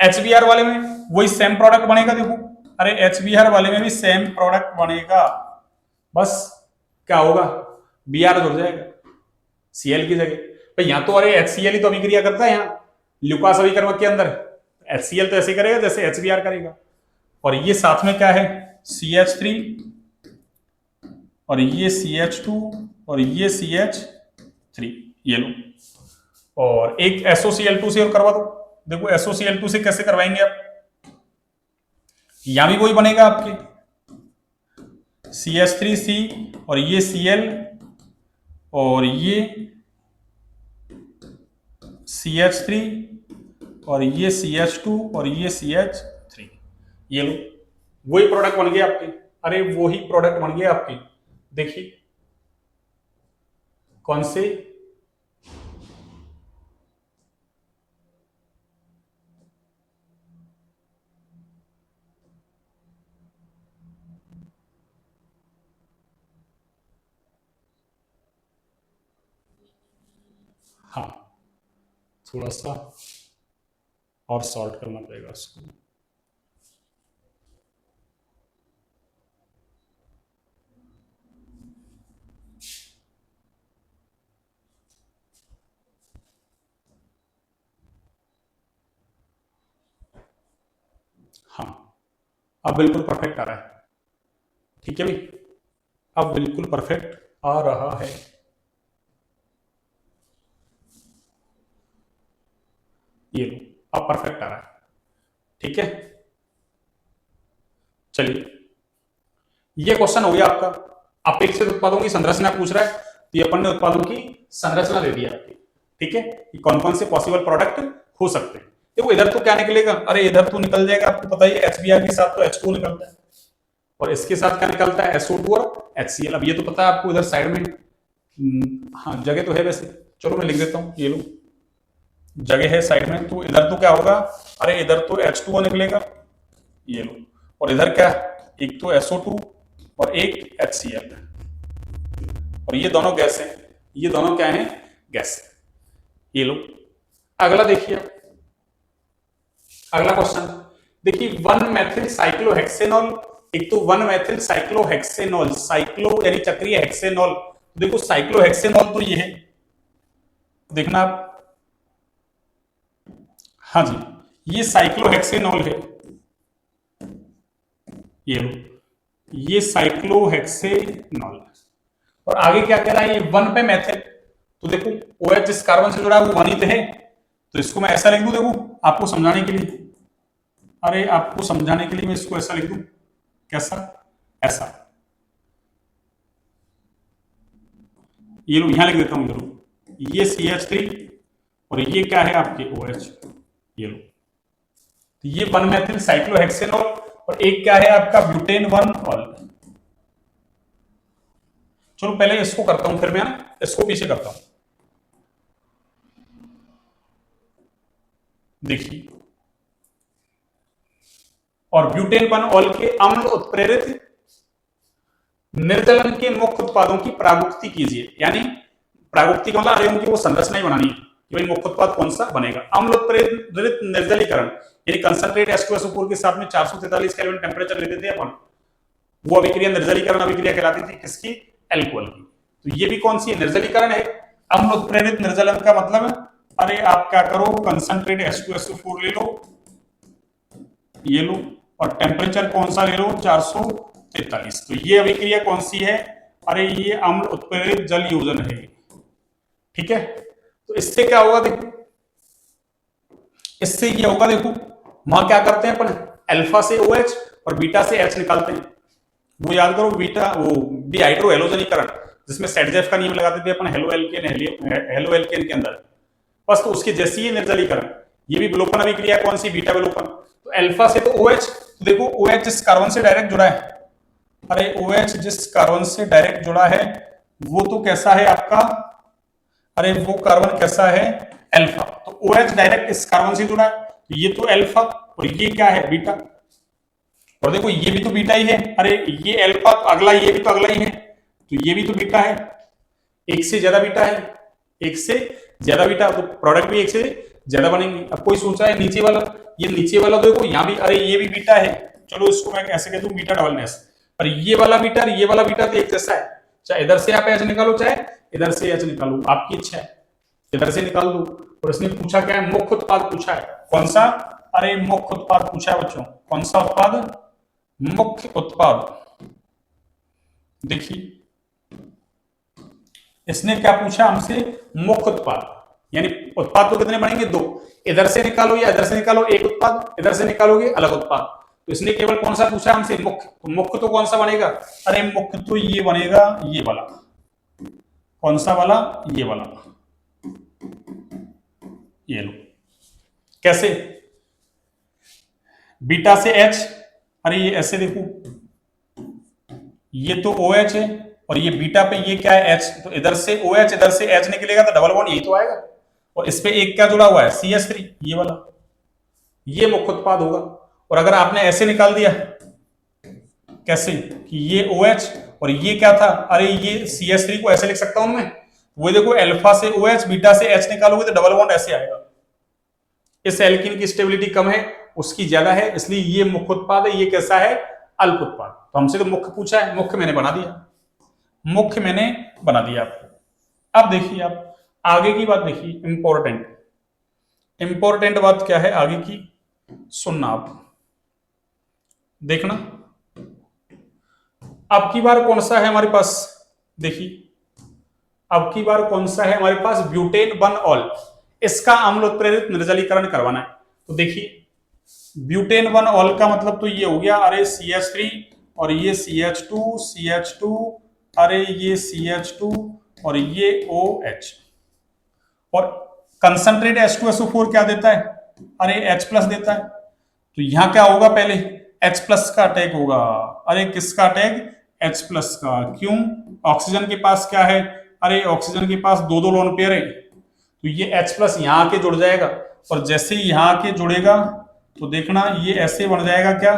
HBr वाले में वही सेम प्रोडक्ट बनेगा, देखो अरे HBr वाले में भी सेम प्रोडक्ट बनेगा, बस क्या होगा, Br जुड़ जाएगा Cl की जगह। भाई यहाँ तो अरे HCl ही तो अभिक्रिया करता है, यहाँ ल्यूकास अभिकर्मक के अंदर HCl तो ऐसे करेगा जैसे HBr करेगा, और ये साथ में क्या है CH3 और ये CH2 और ये CH3, ये लो, और एक SOCl2 से और करवा दो। देखो SOCl2 से कैसे करवाएंगे आप, यहां भी वही बनेगा आपके CH3C और ये Cl और ये CH3 और ये CH2 और ये CH3। ये लो वही प्रोडक्ट बन गए आपके। अरे वही प्रोडक्ट बन गए आपके। देखिए कौन से, हाँ थोड़ा सा और सॉल्ट करना पड़ेगा उसको। हाँ अब बिल्कुल परफेक्ट आ रहा है। ठीक है भाई, अब बिल्कुल परफेक्ट आ रहा है। ये लो अब परफेक्ट आ रहा है। ठीक है चलिए, ये क्वेश्चन हो गया आपका। अपेक्षित उत्पादों की संरचना पूछ रहा है, तो ये अपन ने उत्पादों की संरचना दे दी आपकी। ठीक है, कि कौन कौन से पॉसिबल प्रोडक्ट हो सकते हैं। देखो इधर तो क्या निकलेगा, अरे इधर तो निकल जाएगा, आपको पता ही है HBr के साथ तो H2 निकलता है और इसके साथ क्या निकलता है SO2 और HCl। अब ये तो पता है आपको, इधर साइड में हाँ जगह तो है वैसे, चलो मैं लिख देता हूँ, ये लो जगह है साइड में। तो इधर तो क्या होगा, अरे इधर तो H2O निकलेगा, ये लो, और इधर क्या, एक तो SO2 और एक HCl, और ये दोनों गैस हैं, ये दोनों क्या हैं, गैस। ये लो अगला देखिए, अगला क्वेश्चन देखिए, 1 मेथिल साइक्लोहेक्सेनॉल, एक तो 1 मेथिल साइक्लोहेक्सेनॉल, साइक्लो यानी चक्रीय हेक्सेनॉल। देखो साइक्लोहेक्सेनॉल तो ये है, देखना आप, हाँ जी ये साइक्लोहेक्सेनॉल है, ये लो ये साइक्लोहेक्सेनॉल। और आगे क्या कह रहा है, ये 1 पे मेथिल, तो देखो OH जिस कार्बन से जुड़ा है वो 1 ही तो है, तो इसको मैं ऐसा लिख दूं, देखो आपको समझाने के लिए, अरे आपको समझाने के लिए मैं इसको ऐसा लिख दूं, कैसा, ऐसा, ये लो यहां लिख देता हूं, ये CH3 और ये क्या है आपके OH, ये लो, तो ये 1 मेथिल साइक्लोहेक्सेनॉल और एक क्या है आपका ब्यूटेन 1 ऑल। चलो पहले इसको करता हूं, फिर मैं ना इसको पीछे करता हूं। देखिए, और ब्यूटेन 1 ऑल के अम्ल उत्प्रेरित निर्जलन के मुख्य उत्पादों की प्रागुक्ति कीजिए। यानी प्रागुक्ति का मतलब अरे उनकी वो संरचना ही बनानी है कि भाई मुख्य उत्पाद कौन सा बनेगा। अम्ल उत्प्रेरित निर्जलीकरण यानी कंसंट्रेट H2SO4 के साथ में 443 केल्विन टेम्परेचर लेते थे अपन, वो अभिक्रिया निर्जलीकरण अभिक्रिया कहलाती थी, किसकी, एल्कोहल की। तो ये भी कौन सी है, निर्जलीकरण है। अम्ल उत्प्रेरित निर्जलन का मतलब, अरे आप क्या करो, कंसंट्रेट H2SO4 ले लो, ये लो, और टेम्परेचर कौन सा ले लो, 443। तो ये अभिक्रिया कौन सी है, अरे ये अम्ल उत्प्रेरित जल योजन है। ठीक है, तो इससे क्या होगा, देखो इससे ये होगा, देखो वहां क्या करते हैं अपन, अल्फा से OH और बीटा से H निकालते हैं। वो याद करो, बीटा वो डिहाइड्रो हेलोजनीकरण, जिसमें सेटजेफ का नियम लगाते थे अपन हेलो एल्केन के अंदर, बस तो उसकी जैसी ही निर्जलीकरण। ये भी विलोपन अभिक्रिया कौन सी, बीटा विलोपन। तो अल्फा से तो OH, तो देखो OH जिस कार्बन से डायरेक्ट जुड़ा है, अरे OH जिस कार्बन से डायरेक्ट जुड़ा है वो तो कैसा है आपका, अरे वो कार्बन कैसा है, अल्फा। तो OH डायरेक्ट इस कार्बन से जुड़ा है, तो ये तो अल्फा और ये क्या है, बीटा। और देखो ये भी तो बीटा ही है, अरे ये अल्फा तो अगला, ये भी तो अगला ही है, तो ये भी तो बीटा है, एक से ज्यादा बीटा है, एक से ज्यादा बीटा, तो प्रोडक्ट भी एक से ज्यादा बनेंगे। अब कोई सोचा है नीचे वाला, ये नीचे वाला देखो यहाँ भी, अरे ये भी बीटा है, चलो इसको मैं ऐसे कह दूं बीटा डबल नेस, पर ये वाला बीटा, ये वाला बीटा तो एक जैसा है, चाहे इधर से आप H निकालो चाहे इधर से H निकालो, आपकी इच्छा है, इधर से निकाल दो। और इसने पूछा क्या है, मुख्य उत्पाद पूछा है, कौन सा, अरे मुख्य उत्पाद पूछा है बच्चों, कौन सा उत्पाद, मुख्य उत्पाद। देखिए इसने क्या पूछा हमसे, मुख्य उत्पाद, यानी उत्पाद तो कितने बनेंगे, 2, इधर से निकालो या इधर से निकालो एक उत्पाद, इधर से निकालोगे अलग उत्पाद। तो इसने केवल कौन सा पूछा हमसे, मुख्य। तो मुख्य तो कौन सा बनेगा, अरे मुख्य तो ये बनेगा, ये वाला। कौन सा वाला, ये वाला। ये लो, कैसे, बीटा से एच, अरे ये ऐसे देखो, ये तो ओ एच है और ये बीटा पे ये क्या है, एच। तो इधर से ओ एच, इधर से एच निकलेगा तो डबल बॉन्ड यही तो आएगा। और इस पे एक क्या जुड़ा हुआ है, सी एच थ्री, ये वाला। ये मुख्य उत्पाद होगा। और अगर आपने ऐसे निकाल दिया, कैसे कि ये ओ एच और ये क्या था, अरे ये सी एच थ्री को ऐसे लिख सकता हूं मैं। वो देखो अल्फा से ओ एच, बीटा से एच निकालोगे तो डबल बॉन्ड ऐसे आएगा। इस एल्कीन की स्टेबिलिटी कम है, उसकी ज्यादा है, इसलिए ये मुख्य उत्पाद है। ये कैसा है, अल्प उत्पाद। तो हमसे तो मुख्य पूछा है, मुख्य मैंने बना दिया, मुख्य मैंने बना दिया आपको। अब देखिए आप आगे की बात देखिए, इंपॉर्टेंट इंपॉर्टेंट बात क्या है आगे की, सुनना आप, देखना। अब की बार कौन सा है हमारे पास, देखिए अब की बार कौन सा है हमारे पास, ब्यूटेन 1 ऑल। इसका अम्ल उत्प्रेरित निर्जलीकरण करवाना है। तो देखिए ब्यूटेन 1 ऑल का मतलब तो ये हो गया, अरे CH3 और ये CH2, अरे ये CH2 और ये OH। और कंसंट्रेट H2SO4 क्या देता है, अरे H प्लस देता है। तो यहां क्या होगा, पहले H प्लस का अटैक होगा। अरे किसका अटैक, H प्लस का। क्यों, ऑक्सीजन के पास क्या है, अरे ऑक्सीजन के पास दो लोन पेयर है। तो ये H प्लस यहां आके जुड़ जाएगा और जैसे ही यहां आके जुड़ेगा तो देखना ये ऐसे बन जाएगा क्या,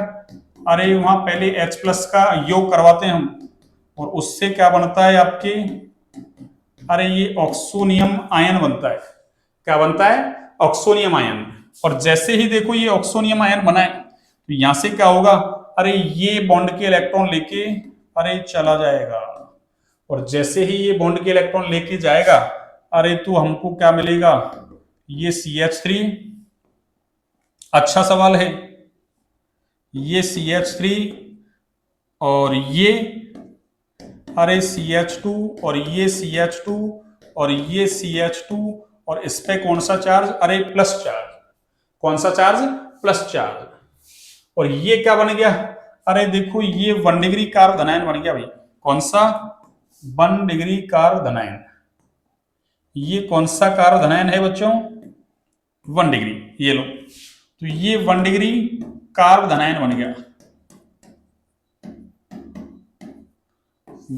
अरे वहां पहले H प्लस का योग करवाते हैं हम और उससे क्या बनता है आपके, अरे ये ऑक्सोनियम आयन बनता है। क्या बनता है, ऑक्सोनियम आयन। और जैसे ही देखो ये ऑक्सोनियम आयन बना है तो यहां से क्या होगा, अरे ये बॉन्ड के इलेक्ट्रॉन लेके अरे चला जाएगा। और जैसे ही ये बॉन्ड के इलेक्ट्रॉन लेके जाएगा, अरे तो हमको क्या मिलेगा, ये CH3, अच्छा सवाल है, ये CH3 और ये, अरे CH2 और ये CH2 और ये CH2 और इस पे कौन सा चार्ज, अरे प्लस चार्ज। कौन सा चार्ज, प्लस चार्ज। और ये क्या बन गया, अरे देखो ये 1 डिग्री कार्ब धनायन बन गया भाई। कौन सा, 1 डिग्री कार्ब धनायन। ये कौन सा कार्ब धनायन है बच्चों, 1 डिग्री, ये लो। तो ये 1 डिग्री कार्ब धनायन बन गया,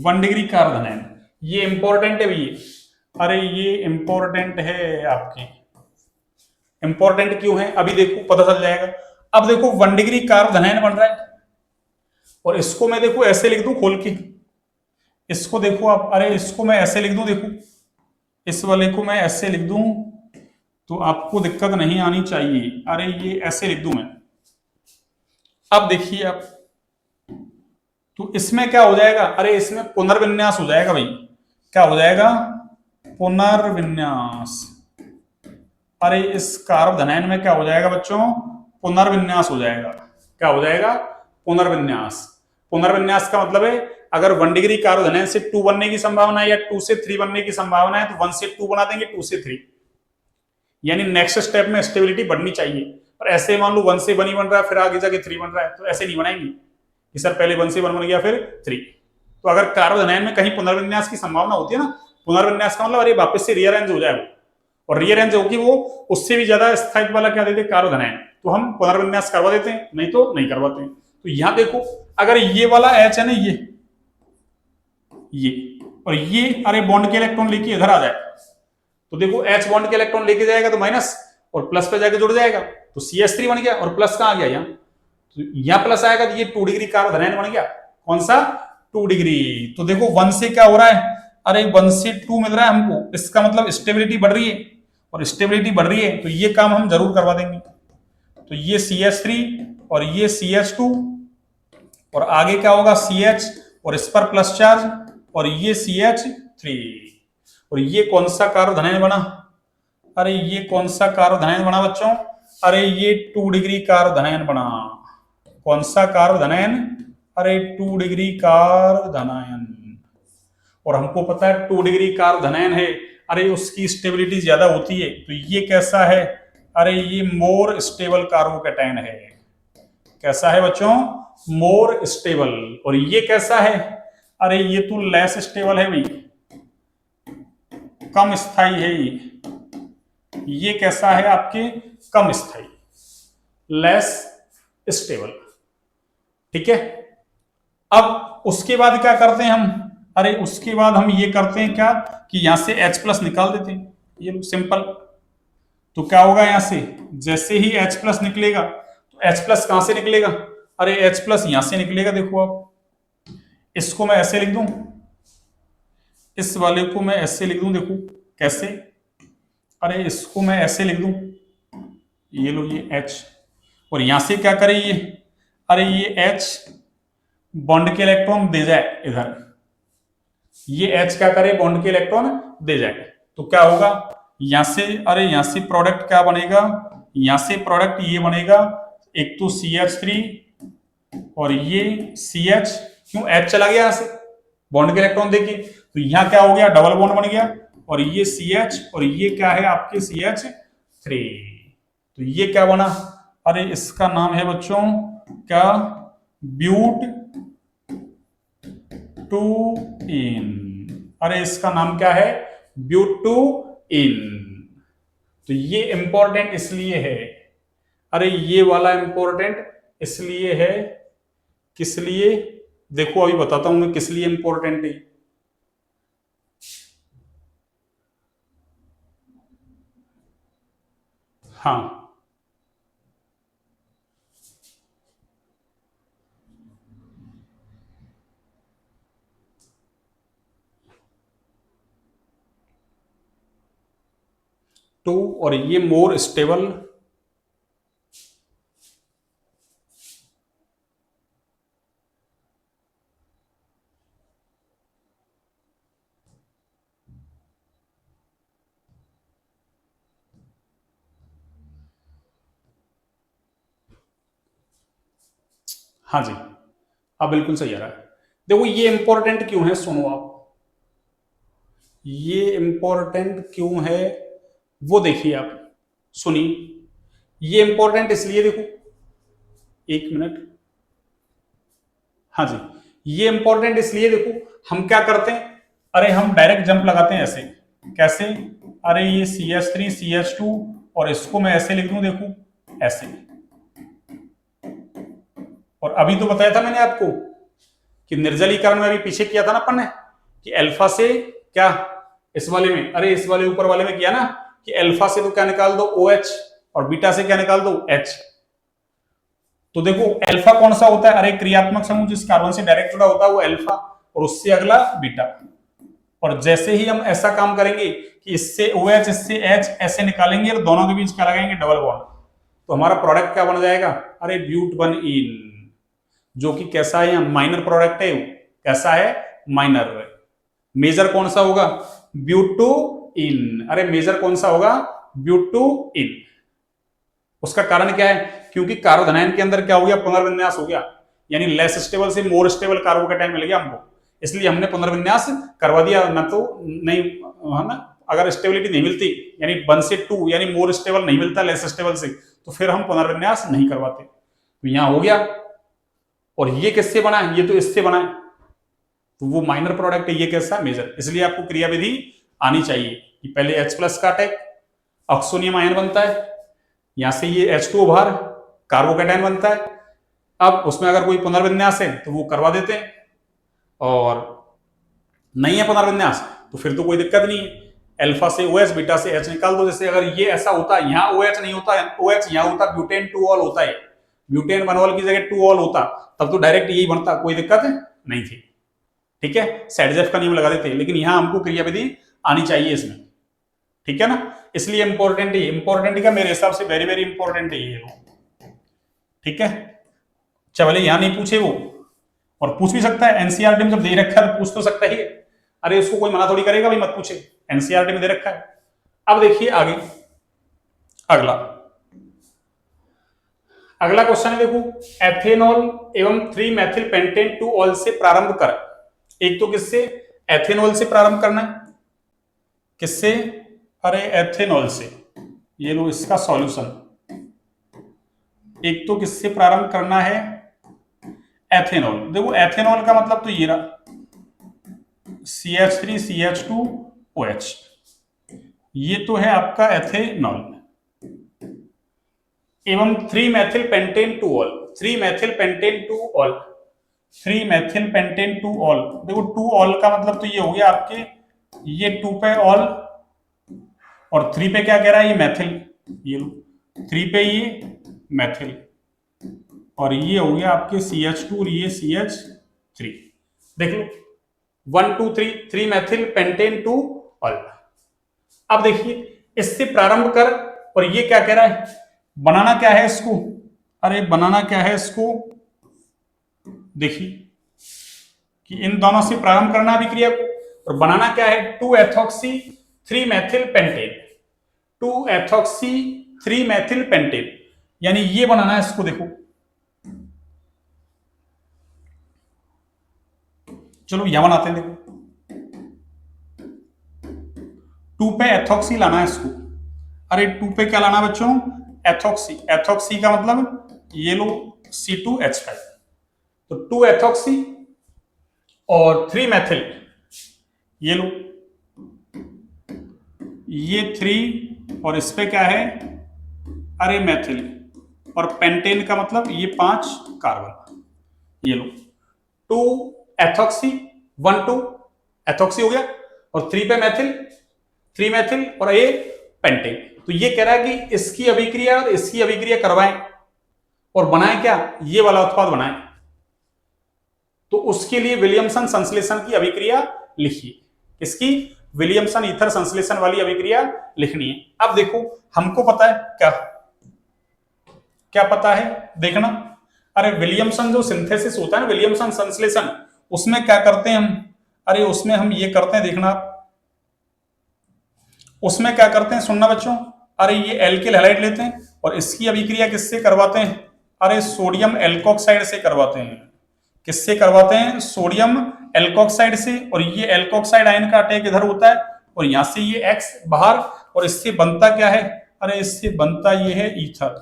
1 डिग्री कार्ब धनायन। ये इंपॉर्टेंट है भैया, अरे ये इंपॉर्टेंट है आपकी। इंपॉर्टेंट क्यों है, अभी देखो पता चल जाएगा। अब देखो 1 डिग्री कार्ब धनायन बन रहा है और इसको मैं देखो ऐसे लिख दूं खोल के, इसको देखो आप, अरे इसको मैं ऐसे लिख दूं, देखो इस वाले को मैं ऐसे लिख दूं तो आपको दिक्कत नहीं आनी चाहिए। अरे ये ऐसे लिख दूं मैं, अब देखिए आप, तो इसमें क्या हो जाएगा, अरे इसमें पुनर्विन्यास हो जाएगा भाई। क्या हो जाएगा, पुनर्विन्यास। अरे इस कार्ब धनायन में क्या हो जाएगा बच्चों, पुनर्विन्यास हो जाएगा। क्या हो जाएगा, पुनर्विन्यास। पुनर्विन्यास का मतलब है अगर 1 डिग्री कार्ब धनायन से 2 बनने की संभावना है या 2 से 3 बनने की संभावना है तो 1 से 2 बना देंगे, 2 से 3, यानी नेक्स्ट स्टेप में स्टेबिलिटी बढ़नी चाहिए। और ऐसे मान लो 1 से 1 ही बन रहा है फिर आगे जाके 3 बन रहा है, तो ऐसे नहीं बनाएंगे कि सर पहले 1 से 1 बन गया फिर 3। तो अगर कार्ब धनायन में कहीं पुनर्विन्यास की संभावना होती है ना, पुनर्विन्यास का मतलब अरे वापस से रीअरेंज हो जाए वो, और रीअरेंज होगी वो उससे भी ज्यादा स्थायित्व वाला क्या देते, कार्ब धनायन, तो हम पुनर्विन्यास करवा देते हैं, नहीं तो नहीं करवाते हैं। तो यहां देखो अगर ये वाला H है ना, ये और ये अरे बॉन्ड के इलेक्ट्रॉन लेके इधर आ जाए तो देखो H बॉन्ड के इलेक्ट्रॉन लेके जाएगा तो माइनस और प्लस पे जाके जुड़ जाएगा, तो CH3 बन गया और प्लस कहां आ गया, यहाँ। तो यहाँ प्लस आएगा तो ये 2 डिग्री कार्ब धनायन बन गया। कौन सा, 2 डिग्री। तो देखो 1 से क्या हो रहा है, अरे 1 से 2 मिल रहा है हमको, इसका मतलब स्टेबिलिटी बढ़ रही है, और स्टेबिलिटी बढ़ रही है तो ये काम हम जरूर करवा देंगे। तो ये CH3 और ये CH2 और आगे क्या होगा CH और इस पर प्लस चार्ज और ये CH3। और ये कौन सा कार्ब धनायन बना, अरे ये कौन सा कार्ब धनायन बना बच्चों, अरे ये 2 डिग्री कार्ब धनायन बना। कौन सा कार्ब धनायन, अरे 2 डिग्री कार्ब धनायन। और हमको पता है 2 डिग्री कार्ब धनायन है, अरे उसकी स्टेबिलिटी ज्यादा होती है, तो ये कैसा है, अरे ये मोर स्टेबल कार्बोकैटायन है। कैसा है बच्चों? More stable. और ये कैसा है? अरे ये तो लेस स्टेबल है भाई, कम स्थायी है ये कैसा है आपके? कम स्थायी, लेस स्टेबल। ठीक है। अब उसके बाद क्या करते हैं हम? अरे उसके बाद हम ये करते हैं क्या कि यहां से H प्लस निकाल देते हैं, ये सिंपल। तो क्या होगा यहां से? जैसे ही H प्लस निकलेगा तो H प्लस कहां से निकलेगा? अरे H प्लस यहां से निकलेगा। देखो आप, इसको मैं ऐसे लिख दूं, इस वाले को मैं ऐसे लिख दूं, देखो कैसे। अरे इसको मैं ऐसे लिख दूं, ये लो ये H, और यहां से क्या करे ये? अरे ये H बॉन्ड के इलेक्ट्रॉन दे जाए इधर, ये H क्या करे? बॉन्ड के इलेक्ट्रॉन दे जाए। तो क्या होगा यहां से? अरे यहां से प्रोडक्ट क्या बनेगा? यहां से प्रोडक्ट ये बनेगा, एक तो CH3 और ये CH। क्यों? H चला गया यहां से बॉन्ड के इलेक्ट्रॉन देके, तो यहां क्या हो गया? डबल बॉन्ड बन गया। और ये CH और ये क्या है आपके? CH3। तो ये क्या बना? अरे इसका नाम है बच्चों क्या? ब्यूट टू इन। अरे इसका नाम क्या है? ब्यूट टू इन। तो ये इंपॉर्टेंट इसलिए है, अरे ये वाला इंपॉर्टेंट इसलिए है, किस लिए? देखो अभी बताता हूं मैं किस लिए इंपॉर्टेंट है। हाँ, टू और ये मोर स्टेबल। हाँ जी, अब बिल्कुल सही आ रहा है। देखो ये इंपॉर्टेंट क्यों है, सुनो आप, ये इंपॉर्टेंट क्यों है वो देखिए आप, सुनिए। ये इंपॉर्टेंट इसलिए, देखो एक मिनट। हाँ जी, ये इंपॉर्टेंट इसलिए, देखो हम क्या करते हैं? अरे हम डायरेक्ट जंप लगाते हैं ऐसे, कैसे? अरे ये CH3 CH2 और इसको मैं ऐसे लिख दूं, देखो ऐसे। और अभी तो बताया था मैंने आपको कि निर्जलीकरण में अभी पीछे किया था ना अपन ने, कि अल्फा से क्या, इस वाले में, अरे इस वाले ऊपर वाले में किया ना, कि अल्फा से तो क्या निकाल दो OH और बीटा से क्या निकाल दो H। तो देखो अल्फा कौन सा होता है? अरे क्रियात्मक समूह जिस कार्बन से डायरेक्ट जुड़ा होता है वो अल्फा, और उससे अगला बीटा। और जैसे ही हम ऐसा काम करेंगे कि इससे OH इससे H ऐसे निकालेंगे और दोनों के बीच क्या लगाएंगे? डबल बॉन्ड, तो हमारा प्रोडक्ट क्या बन जाएगा? अरे ब्यूट वन इन, जो कि कैसा है? माइनर प्रोडक्ट है। कैसा है? माइनर। मेजर कौन सा होगा? ब्यूट टू इन। अरे मेजर कौन सा होगा? ब्यूट टू इन। उसका कारण क्या है? क्योंकि कार्बोधनायन के अंदर क्या हो गया? पुनर्विन्यास हो गया, यानी लेस स्टेबल से मोर स्टेबल कार्बोकेटायन मिल गया हमको, इसलिए हमने पुनर्विन्यास करवा दिया। ना तो नहीं है ना, अगर स्टेबिलिटी नहीं मिलती, यानी 1 से 2 यानी मोर स्टेबल नहीं मिलता लेस स्टेबल से, तो फिर हम पुनर्विन्यास नहीं करवाते। तो यहां हो गया। और ये किससे बना है? ये तो इससे बना है, तो वो माइनर प्रोडक्ट है, ये कैसा? मेजर। इसलिए आपको क्रियाविधि आनी चाहिए कि पहले H प्लस का अटैक, ऑक्सोनियम आयन बनता है, यहां से ये H2O बाहर कार्बोकेटायन बनता है। अब उसमें अगर कोई पुनर्विन्यास है तो वो करवा देते हैं, और नहीं है पुनर्विन्यास तो फिर तो कोई दिक्कत नहीं है, अल्फा से OH बीटा से H निकाल दो। जैसे अगर ये ऐसा होता, यहाँ OH नहीं होता, OH यहाँ होता, ब्यूटेन 2 ऑल होता है, ब्यूटेन 1 ऑल की जगह 2 ऑल होता, तब तो डायरेक्ट यही बनता, कोई दिक्कत नहीं थी। ठीक है, सेडजेफ का नियम लगा देते, लेकिन यहां हमको क्रियाविधि आनी चाहिए इसमें। ठीक है ना, इसलिए इंपॉर्टेंट है। इंपॉर्टेंट का मेरे हिसाब से वेरी वेरी इंपॉर्टेंट है ये। ठीक है, चले यहां नहीं पूछे वो, और पूछ भी सकता है एनसीईआरटी में, जब दे रखा है तो पूछ तो सकता ही है। अरे उसको कोई मना थोड़ी करेगा भाई मत पूछे, एनसीईआरटी में दे रखा है। अब देखिए आगे, अगला अगला क्वेश्चन है, देखो एथेनॉल एवं 3 मेथिल पेंटेन 2 ऑल से प्रारंभ कर। एक तो किससे? एथेनॉल से प्रारंभ करना है। किससे? अरे एथेनॉल से। ये लो इसका सॉल्यूशन, एक तो किससे प्रारंभ करना है, एथेनॉल। देखो एथेनॉल का मतलब तो ये रहा CH3 CH2OH, ये तो है आपका एथेनॉल। एवं 3 methyl pentane 2 all, 3 methyl pentane 2 all, 3 methyl pentane 2 all. देखो 2 ऑल का मतलब तो ये हो गया आपके, ये 2 पे ऑल और 3 पे क्या कह रहा है, ये मैथिल, ये लो 3 पे ये मैथिल और ये हो गया आपके CH2 और ये CH3। देख लो 1 2 3, 3 मेथिल पेंटेन 2 ऑल। अब देखिए इससे प्रारंभ कर, और ये क्या कह रहा है, बनाना क्या है इसको, अरे बनाना क्या है इसको, देखिए कि इन दोनों से प्रारंभ करना अभिक्रिया को, और बनाना क्या है 2 ethoxy 3 methyl pentane, 2 ethoxy 3 methyl pentane, यानी ये बनाना है इसको। देखो चलो यहां बनाते हैं। देखो 2 पे एथॉक्सी लाना है इसको, अरे 2 पे क्या लाना है बच्चों, एथॉक्सी। एथॉक्सी का मतलब ये लो C2H5, तो 2 एथॉक्सी और 3 मेथिल, ये लो ये 3 और इस पे क्या है, अरे मेथिल, और पेंटेन का मतलब ये 5 कार्बन, ये लो 2 एथॉक्सी 1 2 एथॉक्सी हो गया, और 3 पे मैथिल 3 मेथिल और ये पेंटेन। तो ये कह रहा है कि इसकी अभिक्रिया और इसकी अभिक्रिया करवाएं और बनाएं क्या, ये वाला उत्पाद बनाएं। तो उसके लिए विलियमसन संश्लेषण की अभिक्रिया लिखिए, इसकी विलियमसन ईथर संश्लेषण वाली अभिक्रिया लिखनी है। अब देखो हमको पता है क्या, क्या पता है देखना, अरे विलियमसन जो सिंथेसिस होता है ना, विलियमसन संश्लेषण, उसमें क्या करते हैं हम, अरे उसमें हम ये करते हैं, देखना उसमें क्या करते हैं, सुनना बच्चों, अरे ये एल्किल हैलाइड लेते हैं और इसकी अभिक्रिया किससे करवाते हैं, अरे सोडियम एल्कोक्साइड से करवाते हैं। किससे करवाते हैं, सोडियम एल्कोक्साइड से, और ये एल्कोक्साइड आयन का अटैक इधर होता है और यहां से ये X बाहर, और इससे बनता क्या है, अरे इससे बनता ये है ईथर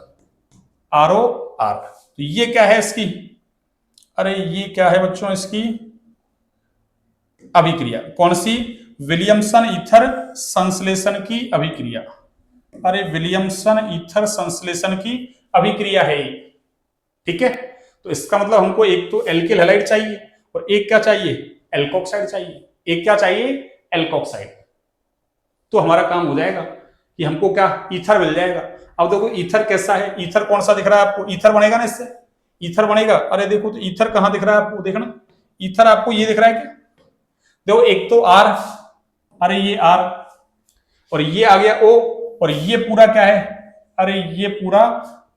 ROR। तो ये क्या है इसकी, अरे ये क्या है बच्चों इसकी अभिक्रिया, कौन सी, विलियमसन ईथर संश्लेषण की अभिक्रिया, अरे विलियमसन ईथर संश्लेषण की अभिक्रिया है। ठीक है, तो इसका मतलब हमको एक तो एल्किल हैलाइड चाहिए और एक क्या चाहिए, एल्कोक्साइड चाहिए, एक क्या चाहिए, एल्कोक्साइड। तो हमारा काम हो जाएगा कि हमको क्या, ईथर मिल जाएगा। अब देखो ईथर कैसा है, ईथर कौन सा दिख रहा है आपको, ईथर बनेगा ना इससे, ईथर बनेगा। अरे देखो तो ईथर कहां दिख रहा है आपको, देखना ईथर आपको ये दिख रहा है क्या, देखो एक तो R, अरे ये R, और ये आ गया O, और ये पूरा क्या है, अरे ये पूरा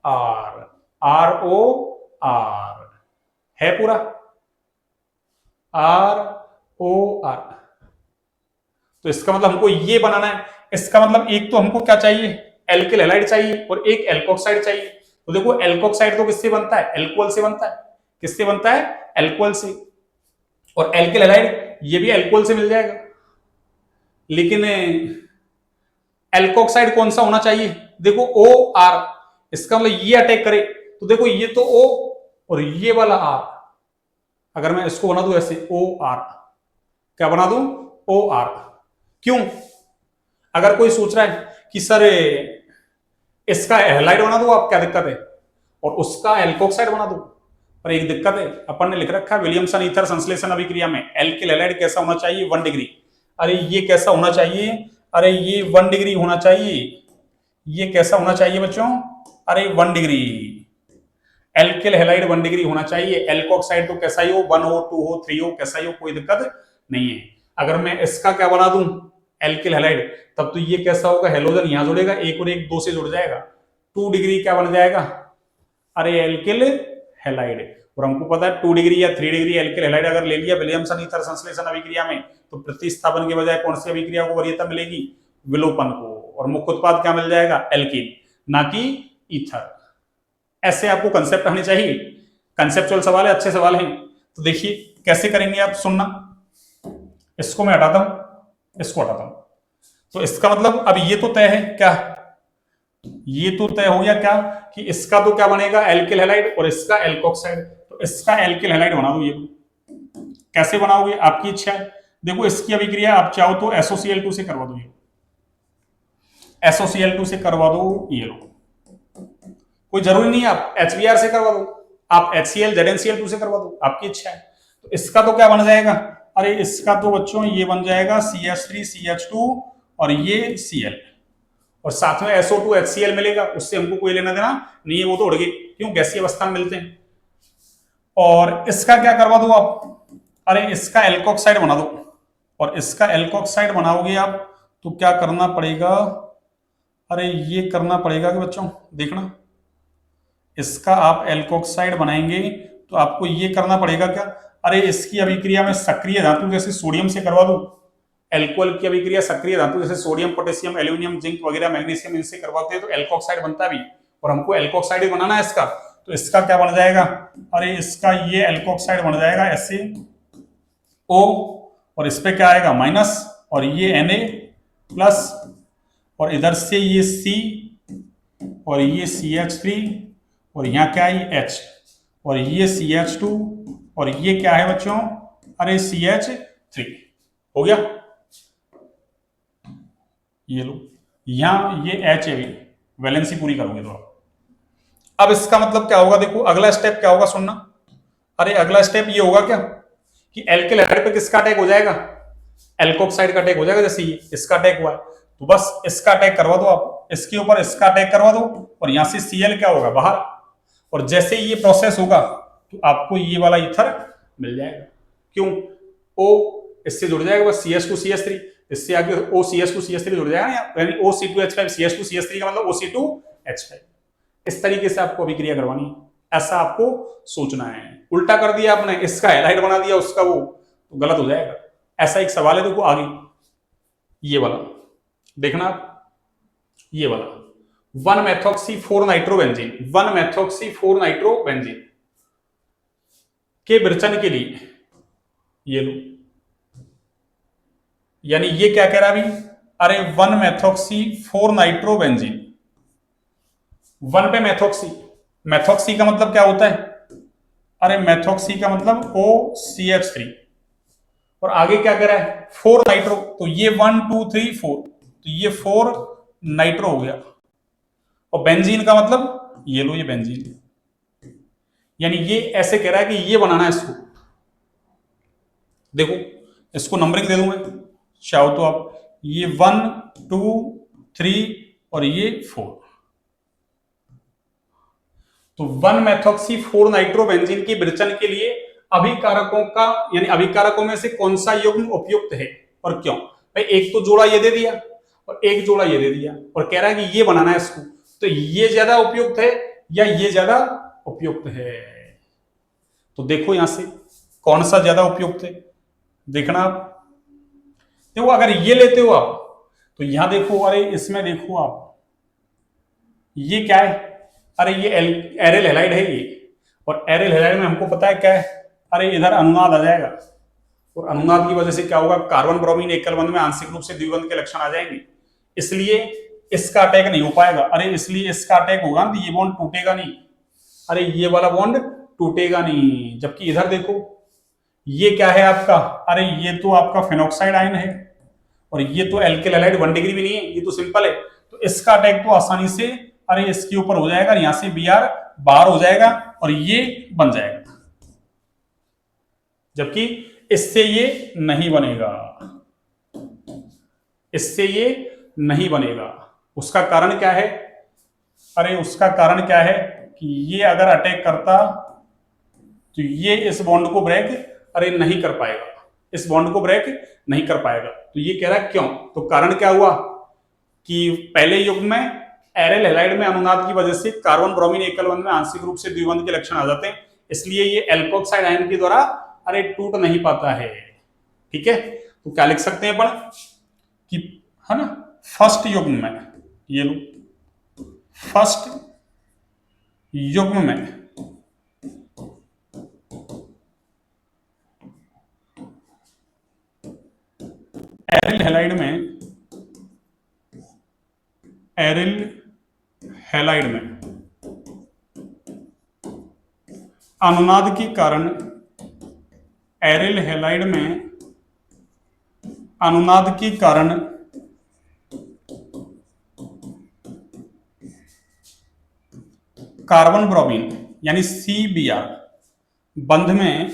R, ROR है पूरा, ROR। तो इसका मतलब हमको ये बनाना है, इसका मतलब एक तो हमको क्या चाहिए, एल्किल हैलाइड चाहिए और एक एल्कोक्साइड चाहिए। तो देखो एल्कोक्साइड तो किससे बनता है, एल्कोहल से बनता है, किससे बनता है, एल्कोहल से, और एल्किल हैलाइड ये भी एल्कोहल से मिल जाएगा। लेकिन एल्कोक्साइड कौन सा होना चाहिए, देखो OR, इसका मतलब ये अटैक करे, तो देखो ये तो O और ये वाला R, अगर मैं इसको बना दूं ऐसे OR, क्या बना दूं, OR। क्यों, अगर कोई सोच रहा है कि सर इसका हैलाइड बना दो आप, क्या दिक्कत है, और उसका एल्कोक्साइड बना दो, पर एक दिक्कत है, अपन ने लिख रखा है विलियमसन ईथर संश्लेषण अभिक्रिया में एल्किल हैलाइड कैसा होना चाहिए, 1 डिग्री। अरे ये कैसा होना चाहिए, अरे ये 1 डिग्री होना चाहिए, ये कैसा होना चाहिए बच्चों, अरे 1 डिग्री। एल्किल हैलाइड 1 डिग्री होना चाहिए, एल्कोक्साइड तो कैसा ही हो, 1 हो 2 हो 3 हो, कैसा ही हो, कोई दिक्कत नहीं है। अगर मैं इसका क्या बना दूं, एल्किल हैलाइड, तब तो ये कैसा होगा, हेलोजन यहां जुड़ेगा, एक और एक 2 से जुड़ जाएगा, 2 डिग्री क्या बन जाएगा, अरे एल्किल हैलाइड। और हमको पता है 2 डिग्री या 3 डिग्री एल्किल हैलाइड अगर ले लिया विलियमसन ईथर संश्लेषण अभिक्रिया में, तो प्रतिस्थापन के बजाय कौन सी अभिक्रिया को वरीयता मिलेगी, विलोपन को, और मुख्य उत्पाद क्या मिल जाएगा, एल्कीन, ना कि ईथर। ऐसे आपको कंसेप्ट आने चाहिए, कंसेप्चुअल सवाल है, अच्छे सवाल हैं। तो देखिए कैसे करेंगे आप, सुनना, इसको मैं हटाता हूं, इसको हटाता हूं, तो इसका मतलब अब ये तो तय है क्या, ये तो तय हो गया क्या कि इसका तो क्या बनेगा, एल्किल हैलाइड, और इसका एल्कोक्साइड। तो इसका एल्किल हैलाइड बना दो। ये कैसे बनाओगे, आपकी इच्छा है। देखो इसकी अभिक्रिया आप चाहो तो SOCl2 से करवा दो, ये SOCl2 से करवा दो। ये लो, कोई जरूरी नहीं है आप HBr से करवा दो, आप HCl ZnCl2 से करवा दो, आपकी इच्छा है। तो इसका तो क्या बन जाएगा, अरे इसका तो बच्चों ये बन जाएगा CH3CH2 और ये Cl, और साथ में SO2 HCl मिलेगा, उससे हमको कोई लेना देना नहीं है, वो तो उड़ गई, क्यों, गैसीय अवस्था में मिलते हैं। और इसका क्या करवा दो आप, अरे इसका एल्कोक्साइड बना दो, और इसका एल्कोक्साइड बनाओगे आप तो क्या करना पड़ेगा, अरे ये करना पड़ेगा कि बच्चों देखना, इसका आप एल्कोक्साइड बनाएंगे तो आपको ये करना पड़ेगा क्या, अरे इसकी अभिक्रिया में सक्रिय धातु जैसे सोडियम से करवा दो। एल्कोहल की अभिक्रिया सक्रिय धातु जैसे सोडियम, पोटेशियम, एल्यूमिनियम, जिंक वगैरह, मैग्नीशियम, इनसे करवाते हैं तो एल्कोक्साइड बनता भी, और हमको एल्कोक्साइड ही बनाना है इसका। तो इसका क्या बन जाएगा, अरे इसका ये एल्कोक्साइड बन जाएगा SaO, और इस पे क्या आएगा माइनस, और ये Na प्लस, और इधर से ये C, और ये CH3, और यहाँ क्या है H, और ये CH2, और ये क्या है बच्चों, अरे CH3। हो गया, ये लो, यहां ये H है, वैलेंसी पूरी करोगे तो अब इसका मतलब क्या होगा, देखो अगला स्टेप क्या होगा सुनना, अरे अगला स्टेप ये होगा क्या कि एल्किल हैलाइड पे किसका अटैक हो जाएगा, एल्कोक्साइड का अटैक हो जाएगा, जैसे ये इसका अटैक हुआ है तो बस इसका अटैक करवा दो आप, इसके ऊपर इसका अटैक करवा दो, और यहां से Cl क्या होगा बाहर, और जैसे ये प्रोसेस होगा तो आपको ये वाला ईथर मिल जाएगा, क्यों, O इससे जुड़ जाएगा बस CH2CH3, इससे आगे OCH2CH3 जुड़ जाएगा, यानी OC2H5, CH2CH3 का मतलब OC2H5। इस तरीके से आपको अभिक्रिया करवानी है, ऐसा आपको सोचना है। उल्टा कर दिया आपने, इसका हैलाइड बना दिया उसका वो, तो गलत हो जाएगा। ऐसा एक सवाल है, देखो आगे ये वाला देखना आप, ये वाला 1-methoxy-4-nitroबेंजीन, 1-methoxy-4-nitroबेंजीन के विरचन के लिए, ये लो, यानी ये क्या कह रहा है अभी, अरे 1-methoxy-4-nitroबेंजीन, 1 पे मैथोक्सी, मैथोक्सी का मतलब क्या होता है, अरे मैथोक्सी का मतलब OCH3, और आगे क्या कह रहा है 4 नाइट्रो, तो ये 1 2 3 4, तो ये 4 नाइट्रो हो गया, और बेंजीन का मतलब ये लो, ये बेंजीन, यानी ये ऐसे कह रहा है कि ये बनाना है इसको। देखो इसको नंबरिंग दे दूं मैं, चाहो तो आप, ये 1 2 3 और ये 4, तो 1-methoxy-4-nitroबेंजीन की विरचन के लिए अभिकारकों का, यानी अभिकारकों में से कौन सा युग्म उपयुक्त है और क्यों, भाई एक तो जोड़ा ये दे दिया और एक जोड़ा ये दे दिया, और कह रहा है कि ये बनाना है इसको, तो ये ज्यादा उपयुक्त है या ये ज्यादा उपयुक्त है, तो देखो यहां से कौन सा ज्यादा उपयुक्त है, देखना आप। देखो अगर ये लेते हो आप तो यहां देखो, अरे इसमें देखो आप, ये क्या है, अरे ये एरिल हैलाइड है ये, और एरिल हैलाइड में हमको पता है क्या है, अरे इधर अनुनाद आ जाएगा, और अनुनाद की वजह से क्या होगा, कार्बन ब्रोमीन एकल बंध में आंशिक रूप से द्विबंध के लक्षण आ जाएंगे, इसलिए इसका अटैक नहीं हो पाएगा, अरे इसलिए इसका अटैक होगा तो ये बॉन्ड टूटेगा नहीं, अरे ये वाला बॉन्ड टूटेगा नहीं, जबकि इधर देखो ये क्या है आपका, अरे ये तो आपका फेनॉक्साइड आयन है, और ये तो एल्किल हैलाइड 1 डिग्री भी नहीं है, ये तो सिंपल है, तो इसका अटैक तो आसानी से, अरे इसके ऊपर हो जाएगा, यहां से Br बाहर हो जाएगा और ये बन जाएगा, जबकि इससे ये नहीं बनेगा, इससे ये नहीं बनेगा। उसका कारण क्या है, अरे उसका कारण क्या है कि ये अगर अटैक करता तो ये इस बॉन्ड को ब्रेक, अरे नहीं कर पाएगा, इस बॉन्ड को ब्रेक नहीं कर पाएगा, तो ये कह रहा है क्यों, तो कारण क्या हुआ कि पहले युग में एरिल हैलाइड में अनुनाद की वजह से कार्बन ब्रोमीन एकल बंध में आंशिक रूप से द्विबंध के लक्षण आ जाते हैं, इसलिए ये एल्कोक्साइड आयन के द्वारा अरे टूट नहीं पाता है, ठीक है। तो क्या लिख सकते हैं अपन कि, है ना, फर्स्ट युग्म में, ये लो, फर्स्ट युग्म में एरिल हैलाइड में, एरिल हैलाइड में अनुनाद के कारण, एरिल हैलाइड में अनुनाद के कारण कार्बन ब्रोमीन यानी CBr बंध में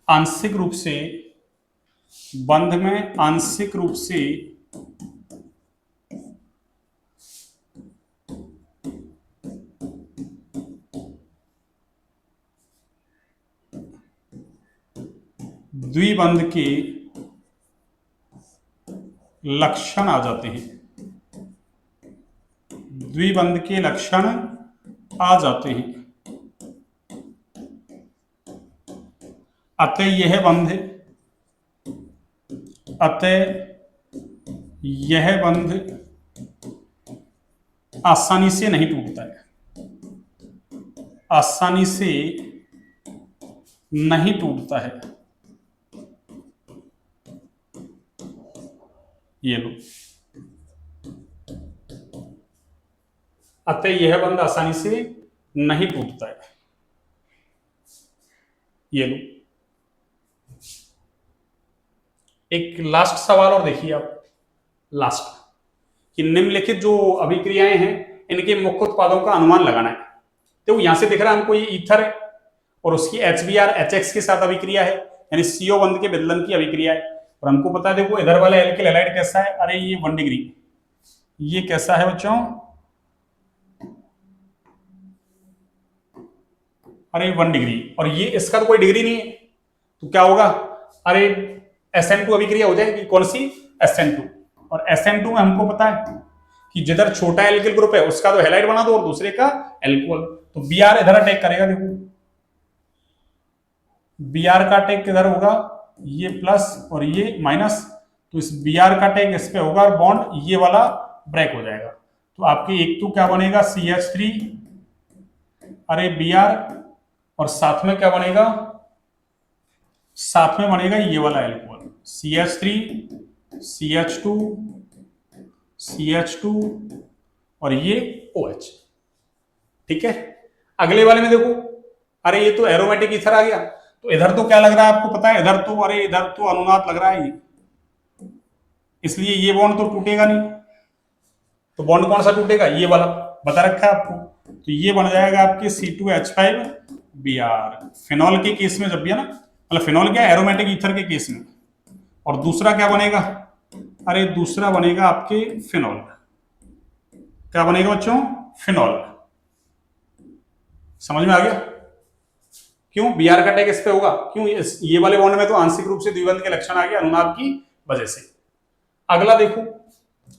आंशिक रूप से द्विबंध के लक्षण आ जाते हैं, द्विबंध के लक्षण आ जाते हैं। अतः यह बंध आसानी से नहीं टूटता है, आसानी से नहीं टूटता है। ये लो, अतः यह बंध आसानी से नहीं टूटता है। ये लो, एक लास्ट सवाल और देखिए आप, लास्ट कि निम्नलिखित जो अभिक्रियाएं हैं इनके मुख्य उत्पादों का अनुमान लगाना है। तो यहां से दिख रहा है हमको ये ईथर है और उसकी HBr HX के साथ अभिक्रिया है, यानी CO बंध के विदलन की अभिक्रिया है। और हमको पता है, देखो इधर वाला एल्किल हैलाइड कैसा है, अरे ये 1 डिग्री, ये कैसा है बच्चों, अरे 1 डिग्री, और ये इसका तो कोई डिग्री नहीं है, तो क्या होगा, अरे SN2 अभिक्रिया हो जाएगी। कौन सी, SN2। और SN2 में हमको पता है कि जिधर छोटा एल्किल ग्रुप है उसका तो हैलाइड बना दो और दूसरे का एल्कोहल, तो Br इधर अटैक करेगा। देखो Br का अटैक किधर होगा, ये प्लस और ये माइनस, तो इस Br का अटैक इस पे होगा और बॉन्ड ये वाला ब्रेक हो जाएगा। तो आपके एक तो क्या बनेगा, CH3, अरे Br, और साथ में क्या बनेगा, साथ में बनेगा ये वाला एल्कोहल, CH3 CH2 CH2 और ये OH। ठीक है, अगले वाले में देखो, अरे ये तो एरोमेटिक ईथर आ गया, तो इधर तो क्या लग रहा है आपको पता है, इधर तो, अरे इधर तो अनुनाद लग रहा है ये, इसलिए ये बॉन्ड तो टूटेगा नहीं। तो बॉन्ड कौन सा टूटेगा, ये वाला बता रखा है आपको, तो ये बन जाएगा आपके C2H5Br फिनॉल के केस में, जब भी है ना, मतलब फिनॉल क्या, एरोमेटिक ईथर के केस में। और दूसरा क्या बनेगा, अरे दूसरा बनेगा आपके फिनॉल, क्या बनेगा बच्चों, फिनॉल। समझ में आ गया, क्यों Br का अटैक इस पे होगा, क्यों, ये वाले बॉन्ड में तो आंशिक रूप से द्विबंध के लक्षण आ गए अनुनाद की वजह से। अगला देखो,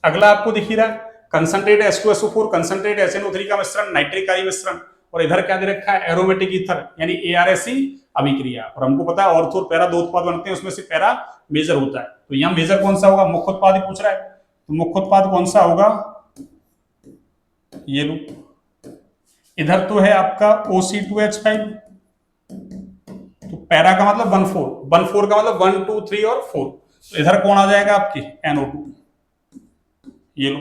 अगला आपको दिख ही रहा है, कंसंट्रेट H2SO4 कंसंट्रेट HNO3 का मिश्रण, नाइट्रिक आयन मिश्रण, और इधर क्या दे रखा है, एरोमेटिक ईथर यानी ARSE अभिक्रिया। और हमको पता है ऑर्थो और पैरा दो उत्पाद बनते हैं, उसमें से पैरा मेजर होता है, तो यहाँ मेजर कौन सा होगा, मुख्य उत्पाद ही पूछ रहा है, तो मुख्य उत्पाद कौन सा होगा, ये लो, इधर तो है आपका OC2H5, तो पैरा का मतलब 1,4 का मतलब 1 2 3 और 4, तो इधर कौन आ जाएगा आपके NO2, ये लो।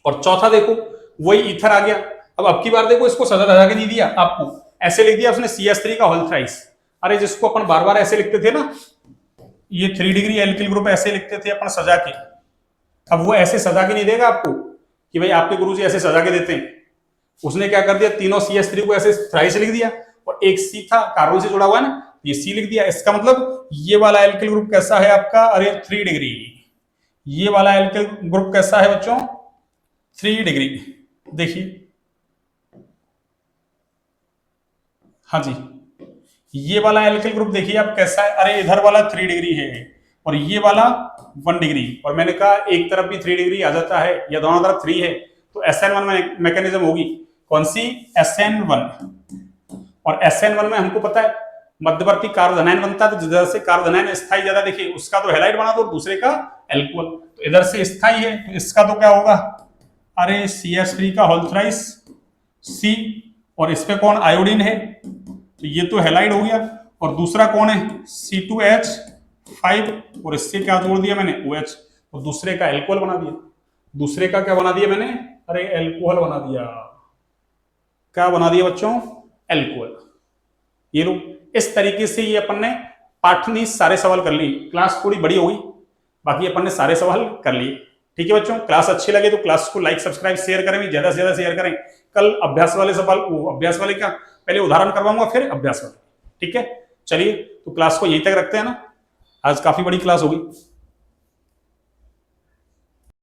और चौथा देखो, वही ईथर आ गया। अब की बार देखो, इसको सजा धजा के नहीं दिया आपको, ऐसे लिख दिया उसने CH3 का होल थ्राइस। अरे जिसको अपन बार बार ऐसे लिखते थे ना, ये 3 डिग्री एल्किल ग्रुप ऐसे लिखते थे अपन सजा के, अब वो ऐसे सजा के नहीं देगा आपको कि भाई आपके गुरुजी ऐसे सजा के देते हैं। उसने क्या कर दिया, तीनों CH3 को ऐसे थ्राइस लिख दिया, और एक C था कार्बन से जुड़ा हुआ है ना, ये C लिख दिया। इसका मतलब ये वाला एल्किल ग्रुप कैसा है आपका, अरे 3 डिग्री, ये वाला एल्किल ग्रुप कैसा है बच्चों, 3 डिग्री। देखिए, हाँ जी, ये वाला एल्किल ग्रुप देखिए आप कैसा है, अरे इधर वाला 3 डिग्री है और ये वाला 1 डिग्री, और मैंने कहा एक तरफ भी 3 डिग्री आ जाता है या दोनों तरफ 3 है, तो SN1 में मैकेनिज्म होगी, कौन सी, SN1। और SN1 में हमको पता है मध्यवर्ती कार्बोधनायन बनता है, तो जिधर से कार्बोधनायन स्थायी ज्यादा देखिए उसका तो हैलाइड बना दो, दूसरे का एल्कोहल, तो इधर से स्थायी है तो इसका तो क्या होगा, अरे CH3 का होल थ्राइस C, और इस पे कौन, आयोडीन है, तो ये तो हैलाइड हो गया। और दूसरा कौन है, C2H5, और इससे क्या जोड़ दिया मैंने, OH, और दूसरे का एल्कोहल बना दिया। दूसरे का क्या बना दिया मैंने? अरे एल्कोहल बना दिया। क्या बना दिया बच्चों? एल्कोहल। ये लो, इस तरीके से ये अपन ने पाठ में सारे सवाल कर लिए। क्लास थोड़ी बड़ी होगी, बाकी अपन ने सारे सवाल कर लिए। ठीक है बच्चों, क्लास अच्छी लगे तो क्लास को लाइक सब्सक्राइब शेयर करें, ज्यादा से ज्यादा शेयर करें। कल अभ्यास वाले सवाल, वो अभ्यास वाले क्या, पहले उदाहरण करवाऊंगा फिर अभ्यास वाले। ठीक है, चलिए तो क्लास को यहीं तक रखते हैं ना, आज काफी बड़ी क्लास होगी।